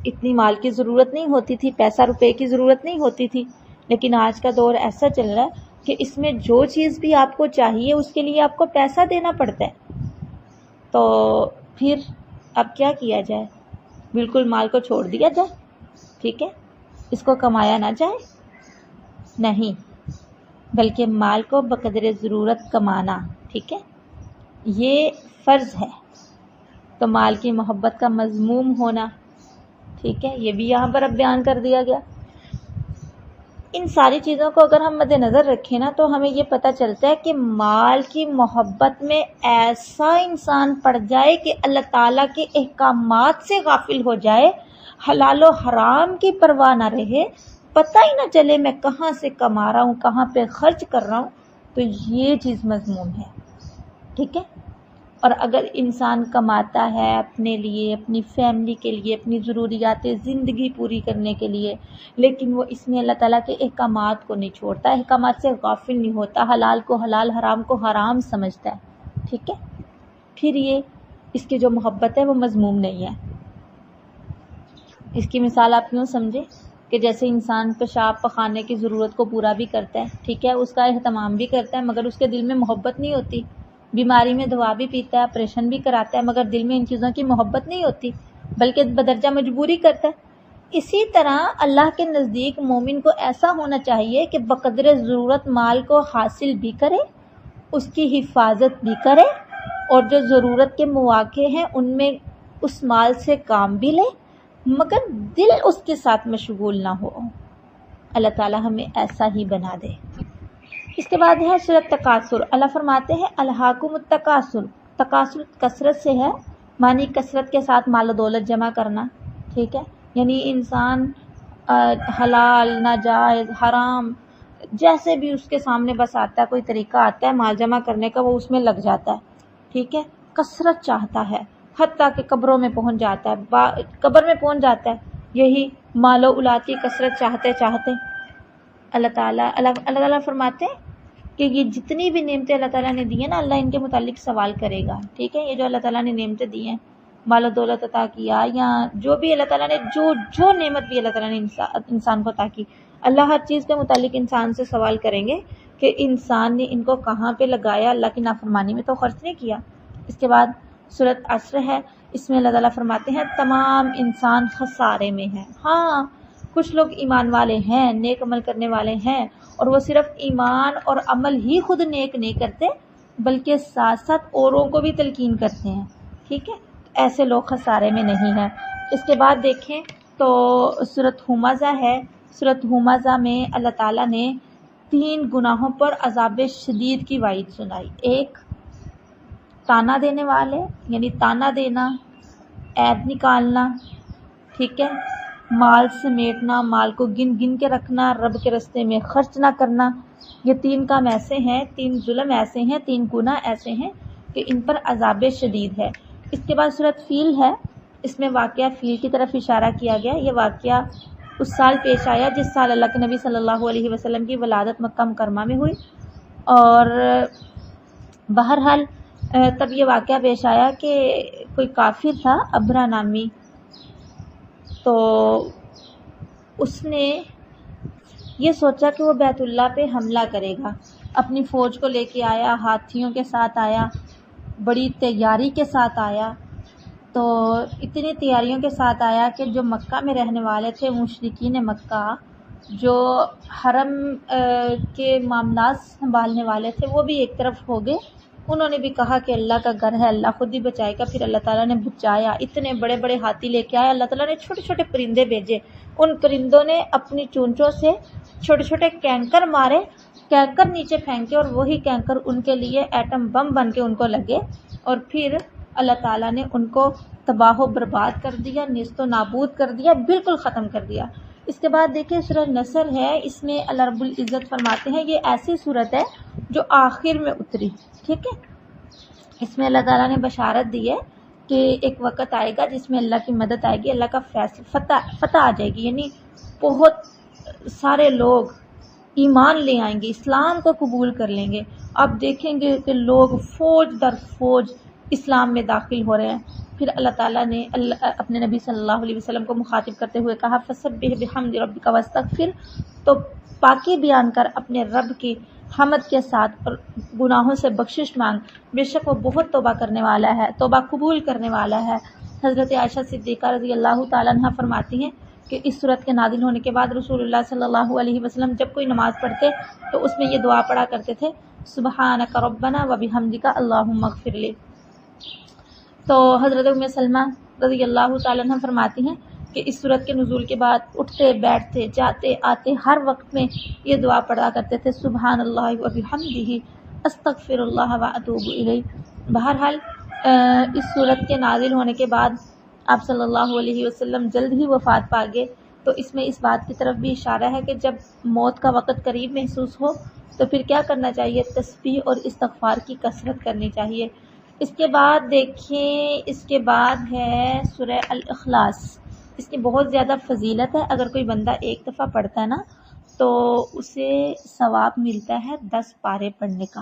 A: اتنی مال کی ضرورت نہیں ہوتی تھی، پیسہ روپے کی ضرورت نہیں ہوتی تھی، لیکن آج کا دور ایسا چل رہا ہے کہ اس میں جو چیز بھی آپ کو چاہیے اس کے لیے آپ کو پیسہ دینا پڑتا ہے۔ تو پھر اب کیا کیا جائے؟ بالکل مال کو چھوڑ دیا جائے، ٹھیک ہے، اس کو کمایا نہ جائے؟ نہیں، بلکہ مال کو بقدر ضرورت کمانا، ٹھیک ہے، یہ فرض ہے۔ تو مال کی محبت کا مذموم ہونا، ٹھیک ہے، یہ بھی یہاں پر اب بیان کر دیا گیا۔ ان ساری چیزوں کو اگر ہم مد نظر رکھیں نا تو ہمیں یہ پتہ چلتا ہے کہ مال کی محبت میں ایسا انسان پڑ جائے کہ اللہ تعالیٰ کے احکامات سے غافل ہو جائے، حلال و حرام کی پرواہ نہ رہے، پتہ ہی نہ چلے میں کہاں سے کما رہا ہوں، کہاں پہ خرچ کر رہا ہوں، تو یہ چیز مذموم ہے، ٹھیک ہے۔ اور اگر انسان کماتا ہے اپنے لیے، اپنی فیملی کے لیے، اپنی ضروریات زندگی پوری کرنے کے لیے، لیکن وہ اس میں اللہ تعالیٰ کے احکامات کو نہیں چھوڑتا، احکامات سے غافل نہیں ہوتا، حلال کو حلال، حرام کو حرام سمجھتا ہے، ٹھیک ہے، پھر یہ اس کی جو محبت ہے وہ مذموم نہیں ہے۔ اس کی مثال آپ یوں سمجھیں کہ جیسے انسان پیشاب پخانے کی ضرورت کو پورا بھی کرتا ہے، ٹھیک ہے، اس کا اہتمام بھی کرتا ہے، مگر اس کے دل میں محبت نہیں ہوتی، بیماری میں دوا بھی پیتا ہے، آپریشن بھی کراتا ہے، مگر دل میں ان چیزوں کی محبت نہیں ہوتی، بلکہ بدرجہ مجبوری کرتا ہے۔ اسی طرح اللہ کے نزدیک مومن کو ایسا ہونا چاہیے کہ بقدر ضرورت مال کو حاصل بھی کرے، اس کی حفاظت بھی کرے، اور جو ضرورت کے مواقع ہیں ان میں اس مال سے کام بھی لے، مگر دل اس کے ساتھ مشغول نہ ہو۔ اللہ تعالی ہمیں ایسا ہی بنا دے۔ اس کے بعد ہے سورۃ تکاثر۔ اللہ فرماتے ہیں الہاکم التکاثر، تکاثر کثرت سے ہے، معنی کثرت کے ساتھ مال و دولت جمع کرنا، ٹھیک ہے، یعنی انسان حلال، ناجائز، حرام، جیسے بھی اس کے سامنے بس آتا ہے، کوئی طریقہ آتا ہے مال جمع کرنے کا، وہ اس میں لگ جاتا ہے، ٹھیک ہے، کثرت چاہتا ہے، حتیٰ کہ قبروں میں پہنچ جاتا ہے، قبر میں پہنچ جاتا ہے یہی مال و اولاد کی کثرت چاہتے چاہتے۔ اللہ تعالیٰ فرماتے ہیں کہ یہ جتنی بھی نعمتیں اللہ تعالیٰ نے دی ہیں نا، اللہ ان کے متعلق سوال کرے گا، ٹھیک ہے، یہ جو اللہ تعالیٰ نے نعمتیں دی ہیں، مال و دولت عطا کیا، یا جو بھی اللہ تعالیٰ نے جو نعمت بھی اللہ تعالیٰ نے انسان کو عطا کی، اللہ ہر چیز کے متعلق انسان سے سوال کریں گے کہ انسان نے ان کو کہاں پہ لگایا، اللہ کی نافرمانی میں تو خرچ نہیں کیا۔ اس کے بعد سورۃ عصر ہے، اس میں اللہ تعالیٰ فرماتے ہیں تمام انسان خسارے میں ہے۔ ہاں، کچھ لوگ ایمان والے ہیں، نیک عمل کرنے والے ہیں، اور وہ صرف ایمان اور عمل ہی خود نیک نہیں کرتے بلکہ ساتھ ساتھ اوروں کو بھی تلقین کرتے ہیں، ٹھیک ہے، ایسے لوگ خسارے میں نہیں ہیں۔ اس کے بعد دیکھیں تو سورۃ ہمزہ ہے، سورۃ ہمزہ میں اللہ تعالیٰ نے 3 گناہوں پر عذاب شدید کی وعید سنائی۔ ایک، تانا دینے والے، یعنی تانا دینا، عیب نکالنا، ٹھیک ہے، مال سمیٹنا، مال کو گن گن کے رکھنا، رب کے راستے میں خرچ نہ کرنا۔ یہ 3 کام ایسے ہیں، 3 ظلم ایسے ہیں، 3 گناہ ایسے ہیں کہ ان پر عذاب شدید ہے۔ اس کے بعد سورۃ فیل ہے، اس میں واقعہ فیل کی طرف اشارہ کیا گیا۔ یہ واقعہ اس سال پیش آیا جس سال اللہ کے نبی صلی اللہ علیہ وسلم کی ولادت مکہ مکرمہ میں ہوئی، اور بہرحال تب یہ واقعہ پیش آیا کہ کوئی کافر تھا ابرہ نامی، تو اس نے یہ سوچا کہ وہ بیت اللہ پہ حملہ کرے گا، اپنی فوج کو لے کے آیا، ہاتھیوں کے ساتھ آیا، بڑی تیاری کے ساتھ آیا، تو اتنی تیاریوں کے ساتھ آیا کہ جو مکہ میں رہنے والے تھے، مشرکین مکہ جو حرم کے معاملات سنبھالنے والے تھے، وہ بھی ایک طرف ہو گئے۔ انہوں نے بھی کہا کہ اللہ کا گھر ہے، اللہ خود ہی بچائے گا۔ پھر اللہ تعالیٰ نے بچایا، اتنے بڑے بڑے ہاتھی لے کے آیا، اللہ تعالیٰ نے چھوٹے چھوٹے پرندے بھیجے، ان پرندوں نے اپنی چونچوں سے چھوٹے چھوٹے کینکر مارے، کینکر نیچے پھینکے، اور وہی کینکر ان کے لیے ایٹم بم بن کے ان کو لگے، اور پھر اللہ تعالیٰ نے ان کو تباہ و برباد کر دیا، نیست و نابود کر دیا، بالکل ختم کر دیا۔ اس کے بعد دیکھیں سورہ نصر ہے، اس میں اللہ رب العزت فرماتے ہیں، یہ ایسی صورت ہے جو آخر میں اتری، ٹھیک ہے، اس میں اللہ تعالیٰ نے بشارت دی ہے کہ ایک وقت آئے گا جس میں اللہ کی مدد آئے گی، اللہ کا فتح آ جائے گی، یعنی بہت سارے لوگ ایمان لے آئیں گے، اسلام کو قبول کر لیں گے۔ آپ دیکھیں گے کہ لوگ فوج در فوج اسلام میں داخل ہو رہے ہیں۔ پھر اللہ تعالیٰ نے اپنے نبی صلی اللہ علیہ وسلم کو مخاطب کرتے ہوئے کہا فَسَبِّحْ بِحَمْدِ رَبِّكَ وَاسْتَغْفِرْ، تو پاکی بیان کر اپنے رب کی حمد کے ساتھ، اور گناہوں سے بخشش مانگ، بے شک وہ بہت توبہ کرنے والا ہے، توبہ قبول کرنے والا ہے۔ حضرت عائشہ صدیقہ رضی اللہ تعالیٰ عنہا فرماتی ہیں کہ اس صورت کے نازل ہونے کے بعد رسول اللہ صلی اللہ علیہ وسلم جب کوئی نماز پڑھتے تو اس میں یہ دعا پڑھا کرتے تھے، سبحانک ربنا وبحمدک اللہم اغفر لی۔ تو حضرت ام سلمہ رضی اللہ تعالیٰ عنہ فرماتی ہیں کہ اس صورت کے نزول کے بعد اٹھتے بیٹھتے جاتے آتے ہر وقت میں یہ دعا پڑھا کرتے تھے، سبحان اللہ وبحمدہ استغفر اللہ واتوب الیہ۔ بہرحال اس صورت کے نازل ہونے کے بعد آپ صلی اللہ علیہ وسلم جلد ہی وفات پا گئے، تو اس میں اس بات کی طرف بھی اشارہ ہے کہ جب موت کا وقت قریب محسوس ہو تو پھر کیا کرنا چاہیے، تسبیح اور استغفار کی کثرت کرنی چاہیے۔ اس کے بعد دیکھیں، اس کے بعد ہے سورہ الاخلاص، اس کی بہت زیادہ فضیلت ہے، اگر کوئی بندہ ایک دفعہ پڑھتا ہے نا تو اسے ثواب ملتا ہے 10 پارے پڑھنے کا،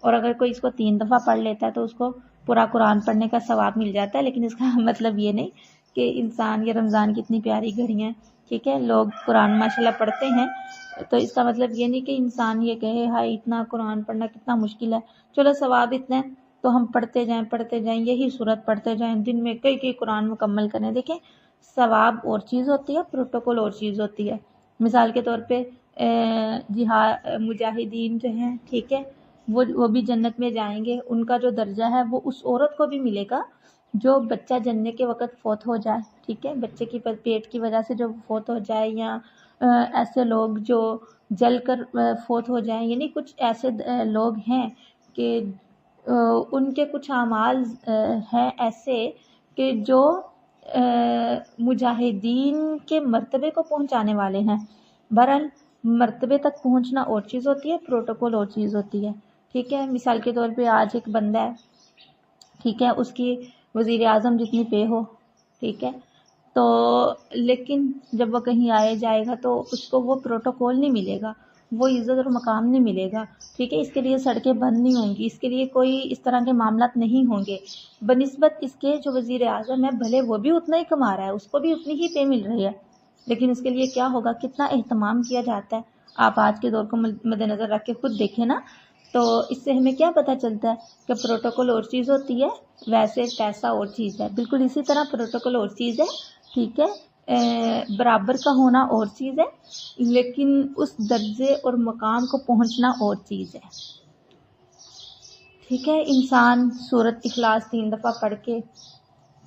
A: اور اگر کوئی اس کو 3 دفعہ پڑھ لیتا ہے تو اس کو پورا قرآن پڑھنے کا ثواب مل جاتا ہے۔ لیکن اس کا مطلب یہ نہیں کہ انسان، یہ رمضان کی اتنی پیاری گھڑی ہیں، ٹھیک ہے، لوگ قرآن ماشاءاللہ پڑھتے ہیں، تو اس کا مطلب یہ نہیں کہ انسان یہ کہے ہائے اتنا قرآن پڑھنا کتنا مشکل ہے، چلو ثواب اتنا ہے تو ہم پڑھتے جائیں، یہی صورت پڑھتے جائیں، دن میں کئی قرآن مکمل کریں۔ دیکھیں ثواب اور چیز ہوتی ہے، پروٹوکول اور چیز ہوتی ہے۔ مثال کے طور پہ مجاہدین جو ہیں، ٹھیک ہے، وہ بھی جنت میں جائیں گے، ان کا جو درجہ ہے وہ اس عورت کو بھی ملے گا جو بچہ جننے کے وقت فوت ہو جائے، ٹھیک ہے، بچے کی پیٹ کی وجہ سے جو فوت ہو جائے، یا ایسے لوگ جو جل کر فوت ہو جائیں، یعنی کچھ ایسے لوگ ہیں کہ ان کے کچھ اعمال ہیں ایسے کہ جو مجاہدین کے مرتبے کو پہنچانے والے ہیں۔ بہرحال مرتبے تک پہنچنا اور چیز ہوتی ہے، پروٹوکول اور چیز ہوتی ہے، ٹھیک ہے۔ مثال کے طور پہ آج ایک بندہ ہے، ٹھیک ہے، اس کی وزیر اعظم جتنی پے ہو، ٹھیک ہے، تو لیکن جب وہ کہیں آئے جائے گا تو اس کو وہ پروٹوکول نہیں ملے گا، وہ عزت اور مقام نہیں ملے گا، ٹھیک ہے، اس کے لیے سڑکیں بند نہیں ہوں گی، اس کے لیے کوئی اس طرح کے معاملات نہیں ہوں گے، بنسبت اس کے جو وزیر اعظم ہے بھلے وہ بھی اتنا ہی کما رہا ہے، اس کو بھی اتنی ہی پے مل رہی ہے، لیکن اس کے لیے کیا ہوگا، کتنا اہتمام کیا جاتا ہے۔ آپ آج کے دور کو مد نظر رکھ کے خود دیکھیں نا، تو اس سے ہمیں کیا پتہ چلتا ہے کہ پروٹوکول اور چیز ہوتی ہے، ویسے پیسہ اور چیز ہے۔ بالکل اسی طرح پروٹوکول اور چیز ہے، ٹھیک ہے، برابر کا ہونا اور چیز ہے، لیکن اس درجے اور مقام کو پہنچنا اور چیز ہے. ٹھیک ہے، انسان سورۃ اخلاص 3 دفعہ پڑھ کے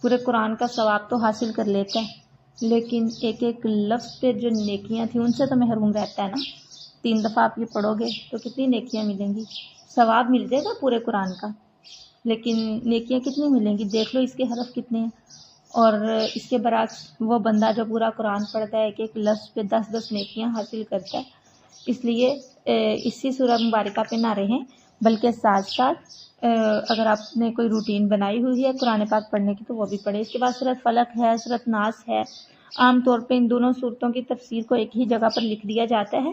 A: پورے قرآن کا ثواب تو حاصل کر لیتا ہے، لیکن ایک ایک لفظ پہ جو نیکیاں تھیں ان سے تو محروم رہتا ہے نا. 3 دفعہ آپ یہ پڑھو گے تو کتنی نیکیاں ملیں گی؟ ثواب مل جائے گا پورے قرآن کا، لیکن نیکیاں کتنی ملیں گی؟ دیکھ لو اس کے حرف کتنے ہیں. اور اس کے برعکس وہ بندہ جو پورا قرآن پڑھتا ہے ایک ایک لفظ پہ 10 نیکیاں حاصل کرتا ہے. اس لیے اسی سورہ مبارکہ پہ نہ رہیں، بلکہ ساتھ ساتھ اگر آپ نے کوئی روٹین بنائی ہوئی ہے قرآن پاک پڑھنے کی تو وہ بھی پڑھیں. اس کے بعد سورۃ فلق ہے، سورۃ ناس ہے. عام طور پہ ان دونوں صورتوں کی تفسیر کو ایک ہی جگہ پر لکھ دیا جاتا ہے،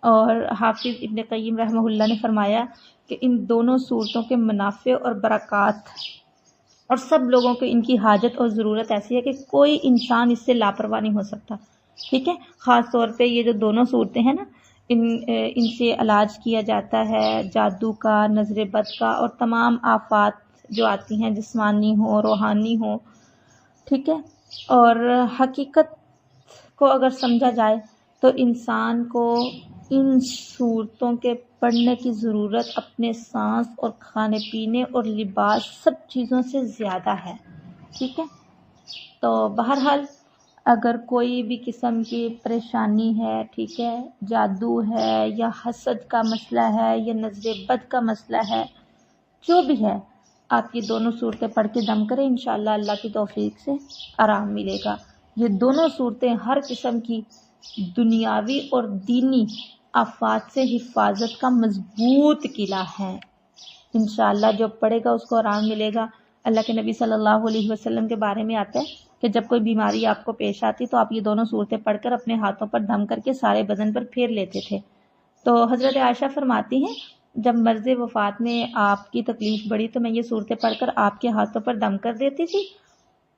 A: اور حافظ ابن قیم رحمہ اللہ نے فرمایا کہ ان دونوں صورتوں کے منافع اور برکات اور سب لوگوں کو ان کی حاجت اور ضرورت ایسی ہے کہ کوئی انسان اس سے لاپرواہ نہیں ہو سکتا. ٹھیک ہے، خاص طور پہ یہ جو دونوں صورتیں ہیں نا، ان سے علاج کیا جاتا ہے جادو کا، نظر بد کا، اور تمام آفات جو آتی ہیں جسمانی ہو روحانی ہو. ٹھیک ہے، اور حقیقت کو اگر سمجھا جائے تو انسان کو ان صورتوں کے پڑھنے کی ضرورت اپنے سانس اور کھانے پینے اور لباس سب چیزوں سے زیادہ ہے. ٹھیک ہے، تو بہرحال اگر کوئی بھی قسم کی پریشانی ہے، ٹھیک ہے، جادو ہے یا حسد کا مسئلہ ہے یا نظر بد کا مسئلہ ہے، جو بھی ہے، آپ یہ دونوں صورتیں پڑھ کے دم کریں، انشاءاللہ اللہ کی توفیق سے آرام ملے گا. یہ دونوں صورتیں ہر قسم کی دنیاوی اور دینی آفات سے حفاظت کا مضبوط قلعہ ہے. انشاءاللہ جو پڑھے گا اس کو آرام ملے گا. اللہ کے نبی صلی اللہ علیہ وسلم کے بارے میں آتا ہے کہ جب کوئی بیماری آپ کو پیش آتی تو آپ یہ دونوں صورتیں پڑھ کر اپنے ہاتھوں پر دم کر کے سارے بدن پر پھیر لیتے تھے. تو حضرت عائشہ فرماتی ہیں جب مرض وفات میں آپ کی تکلیف بڑھی تو میں یہ صورتیں پڑھ کر آپ کے ہاتھوں پر دم کر دیتی تھی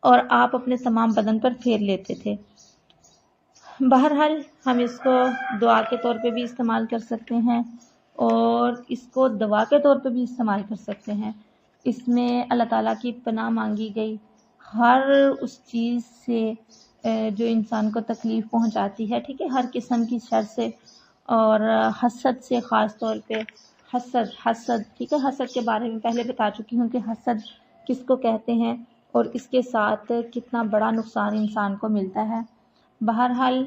A: اور آپ اپنے تمام بدن پر پھیر لیتے تھے. بہرحال ہم اس کو دعا کے طور پہ بھی استعمال کر سکتے ہیں اور اس کو دوا کے طور پہ بھی استعمال کر سکتے ہیں. اس میں اللہ تعالیٰ کی پناہ مانگی گئی ہر اس چیز سے جو انسان کو تکلیف پہنچاتی ہے. ٹھیک ہے، ہر قسم کی شر سے اور حسد سے، خاص طور پہ حسد. ٹھیک ہے، حسد کے بارے میں پہلے بتا چکی ہوں کہ حسد کس کو کہتے ہیں اور اس کے ساتھ کتنا بڑا نقصان انسان کو ملتا ہے. بہرحال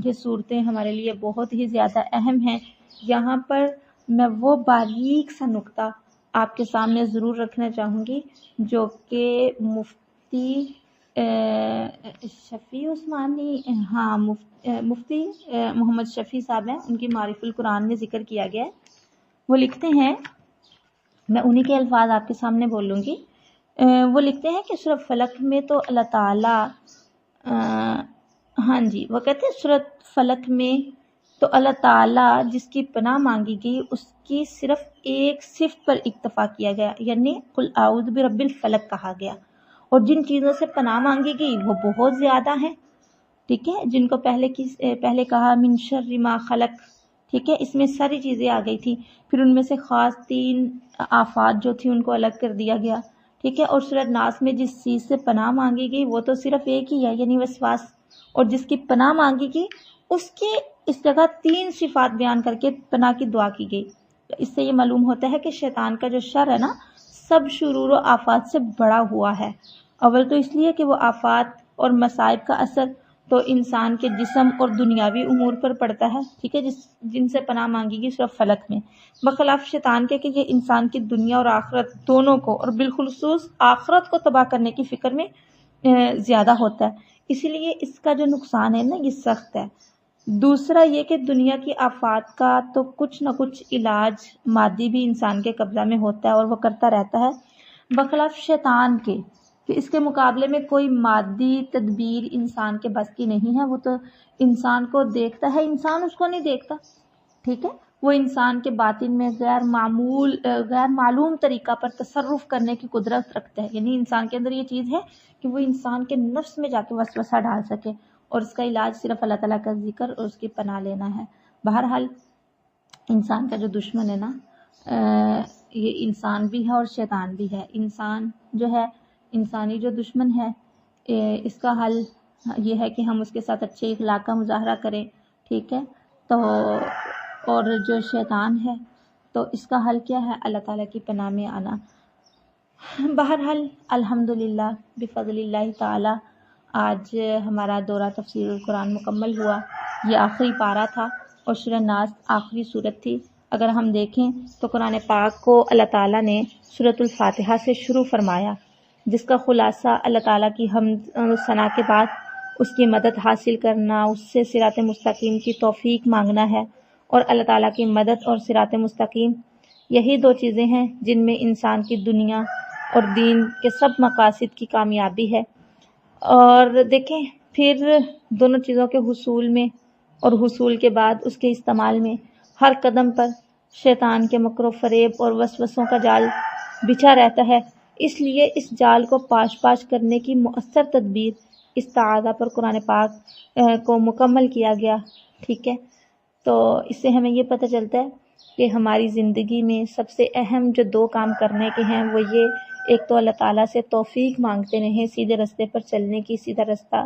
A: یہ صورتیں ہمارے لیے بہت ہی زیادہ اہم ہیں. یہاں پر میں وہ باریک سا نقطہ آپ کے سامنے ضرور رکھنا چاہوں گی جو کہ مفتی شفیع عثمانی مفتی محمد شفیع صاحب ہیں، ان کی معارف القرآن میں ذکر کیا گیا ہے. وہ لکھتے ہیں، میں انہی کے الفاظ آپ کے سامنے بولوں گی. وہ لکھتے ہیں کہ سورۃ فلق میں تو اللہ تعالیٰ وہ کہتے ہیں سورۃ فلق میں تو اللہ تعالیٰ جس کی پناہ مانگی گئی اس کی صرف ایک صفت پر اکتفا کیا گیا، یعنی قل اعوذ برب الفلق کہا گیا. اور جن چیزوں سے پناہ مانگی گئی وہ بہت زیادہ ہیں. ٹھیک ہے، جن کو پہلے کہا من شر ما خلق. ٹھیک ہے، اس میں ساری چیزیں آ گئی تھی. پھر ان میں سے خاص 3 آفات جو تھی ان کو الگ کر دیا گیا. ٹھیک ہے، اور سورۃ ناس میں جس چیز سے پناہ مانگی گئی وہ تو صرف ایک ہی ہے، یعنی وسواس. اور جس کی پناہ مانگی گئی اس کی اس جگہ 3 صفات بیان کر کے پناہ کی دعا کی گئی. تو اس سے یہ معلوم ہوتا ہے کہ شیطان کا جو شر ہے نا سب شرور و آفات سے بڑا ہوا ہے. اول تو اس لیے کہ وہ آفات اور مصائب کا اثر تو انسان کے جسم اور دنیاوی امور پر پڑتا ہے. ٹھیک ہے، جن سے پناہ مانگی گئی سورۃ فلق میں، بخلاف شیطان کے کہ یہ انسان کی دنیا اور آخرت دونوں کو اور بالخصوص آخرت کو تباہ کرنے کی فکر میں زیادہ ہوتا ہے. اسی لیے اس کا جو نقصان ہے نا یہ سخت ہے. دوسرا یہ کہ دنیا کی آفات کا تو کچھ نہ کچھ علاج مادی بھی انسان کے قبضہ میں ہوتا ہے اور وہ کرتا رہتا ہے، بخلاف شیطان کے کہ اس کے مقابلے میں کوئی مادی تدبیر انسان کے بس کی نہیں ہے. وہ تو انسان کو دیکھتا ہے، انسان اس کو نہیں دیکھتا. ٹھیک ہے، وہ انسان کے باطن میں غیر معلوم طریقہ پر تصرف کرنے کی قدرت رکھتا ہے. یعنی انسان کے اندر یہ چیز ہے کہ وہ انسان کے نفس میں جا کے وسوسہ ڈال سکے، اور اس کا علاج صرف اللہ تعالیٰ کا ذکر اور اس کی پناہ لینا ہے. بہرحال انسان کا جو دشمن ہے نا یہ انسان بھی ہے اور شیطان بھی ہے. انسان جو ہے، انسانی جو دشمن ہے اس کا حل یہ ہے کہ ہم اس کے ساتھ اچھے اخلاق کا مظاہرہ کریں، ٹھیک ہے۔ تو اور جو شیطان ہے تو اس کا حل کیا ہے؟ اللہ تعالیٰ کی پناہ میں آنا۔ بہرحال الحمدللہ بفضل اللہ تعالی آج ہمارا دورہ تفسیر القرآن مکمل ہوا۔ یہ آخری پارہ تھا اور سورہ ناس آخری صورت تھی۔ اگر ہم دیکھیں تو قرآن پاک کو اللہ تعالیٰ نے سورۃ الفاتحہ سے شروع فرمایا، جس کا خلاصہ اللہ تعالیٰ کی حمد و ثنا کے بعد اس کی مدد حاصل کرنا، اس سے صراط مستقیم کی توفیق مانگنا ہے۔ اور اللہ تعالیٰ کی مدد اور صراط مستقیم یہی دو چیزیں ہیں جن میں انسان کی دنیا اور دین کے سب مقاصد کی کامیابی ہے۔ اور دیکھیں پھر دونوں چیزوں کے حصول میں اور حصول کے بعد اس کے استعمال میں ہر قدم پر شیطان کے مکر و فریب اور وسوسوں کا جال بچھا رہتا ہے۔ اس لیے اس جال کو پاش پاش کرنے کی مؤثر تدبیر استعاذہ پر قرآن پاک کو مکمل کیا گیا، ٹھیک ہے۔ تو اس سے ہمیں یہ پتہ چلتا ہے کہ ہماری زندگی میں سب سے اہم جو دو کام کرنے کے ہیں وہ یہ، ایک تو اللہ تعالیٰ سے توفیق مانگتے رہیں سیدھے راستے پر چلنے کی، سیدھا راستہ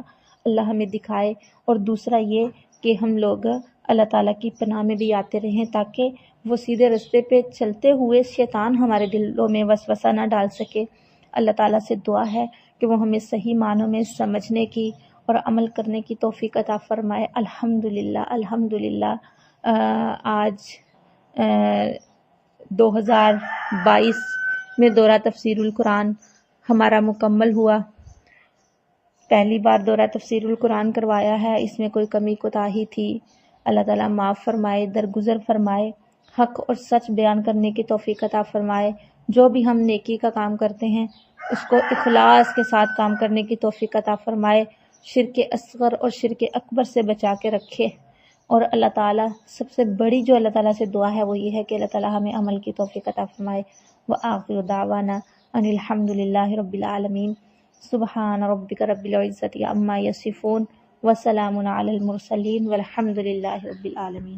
A: اللہ ہمیں دکھائے، اور دوسرا یہ کہ ہم لوگ اللہ تعالیٰ کی پناہ میں بھی آتے رہیں تاکہ وہ سیدھے راستے پہ چلتے ہوئے شیطان ہمارے دلوں میں وسوسہ نہ ڈال سکے۔ اللہ تعالیٰ سے دعا ہے کہ وہ ہمیں صحیح معنوں میں سمجھنے کی اور عمل کرنے کی توفیق عطا فرمائے۔ الحمدللہ آج 2022 میں دورہ تفسیر القرآن ہمارا مکمل ہوا۔ پہلی بار دورہ تفسیر القرآن کروایا ہے، اس میں کوئی کمی کوتاہی تھی، اللہ تعالیٰ معاف فرمائے، درگزر فرمائے، حق اور سچ بیان کرنے کی توفیق عطا فرمائے۔ جو بھی ہم نیکی کا کام کرتے ہیں اس کو اخلاص کے ساتھ کام کرنے کی توفیق عطا فرمائے، شرک اصغر اور شرک اکبر سے بچا کے رکھے۔ اور اللہ تعالیٰ سب سے بڑی جو اللہ تعالیٰ سے دعا ہے وہ یہ ہے کہ اللہ تعالیٰ ہمیں عمل کی توفیق عطا فرمائے۔ وآخر دعوانا ان الحمدللہ رب العالمین۔ سبحان ربک رب العزت عما یصفون وسلام علی المرسلین والحمد للہ رب العالمین۔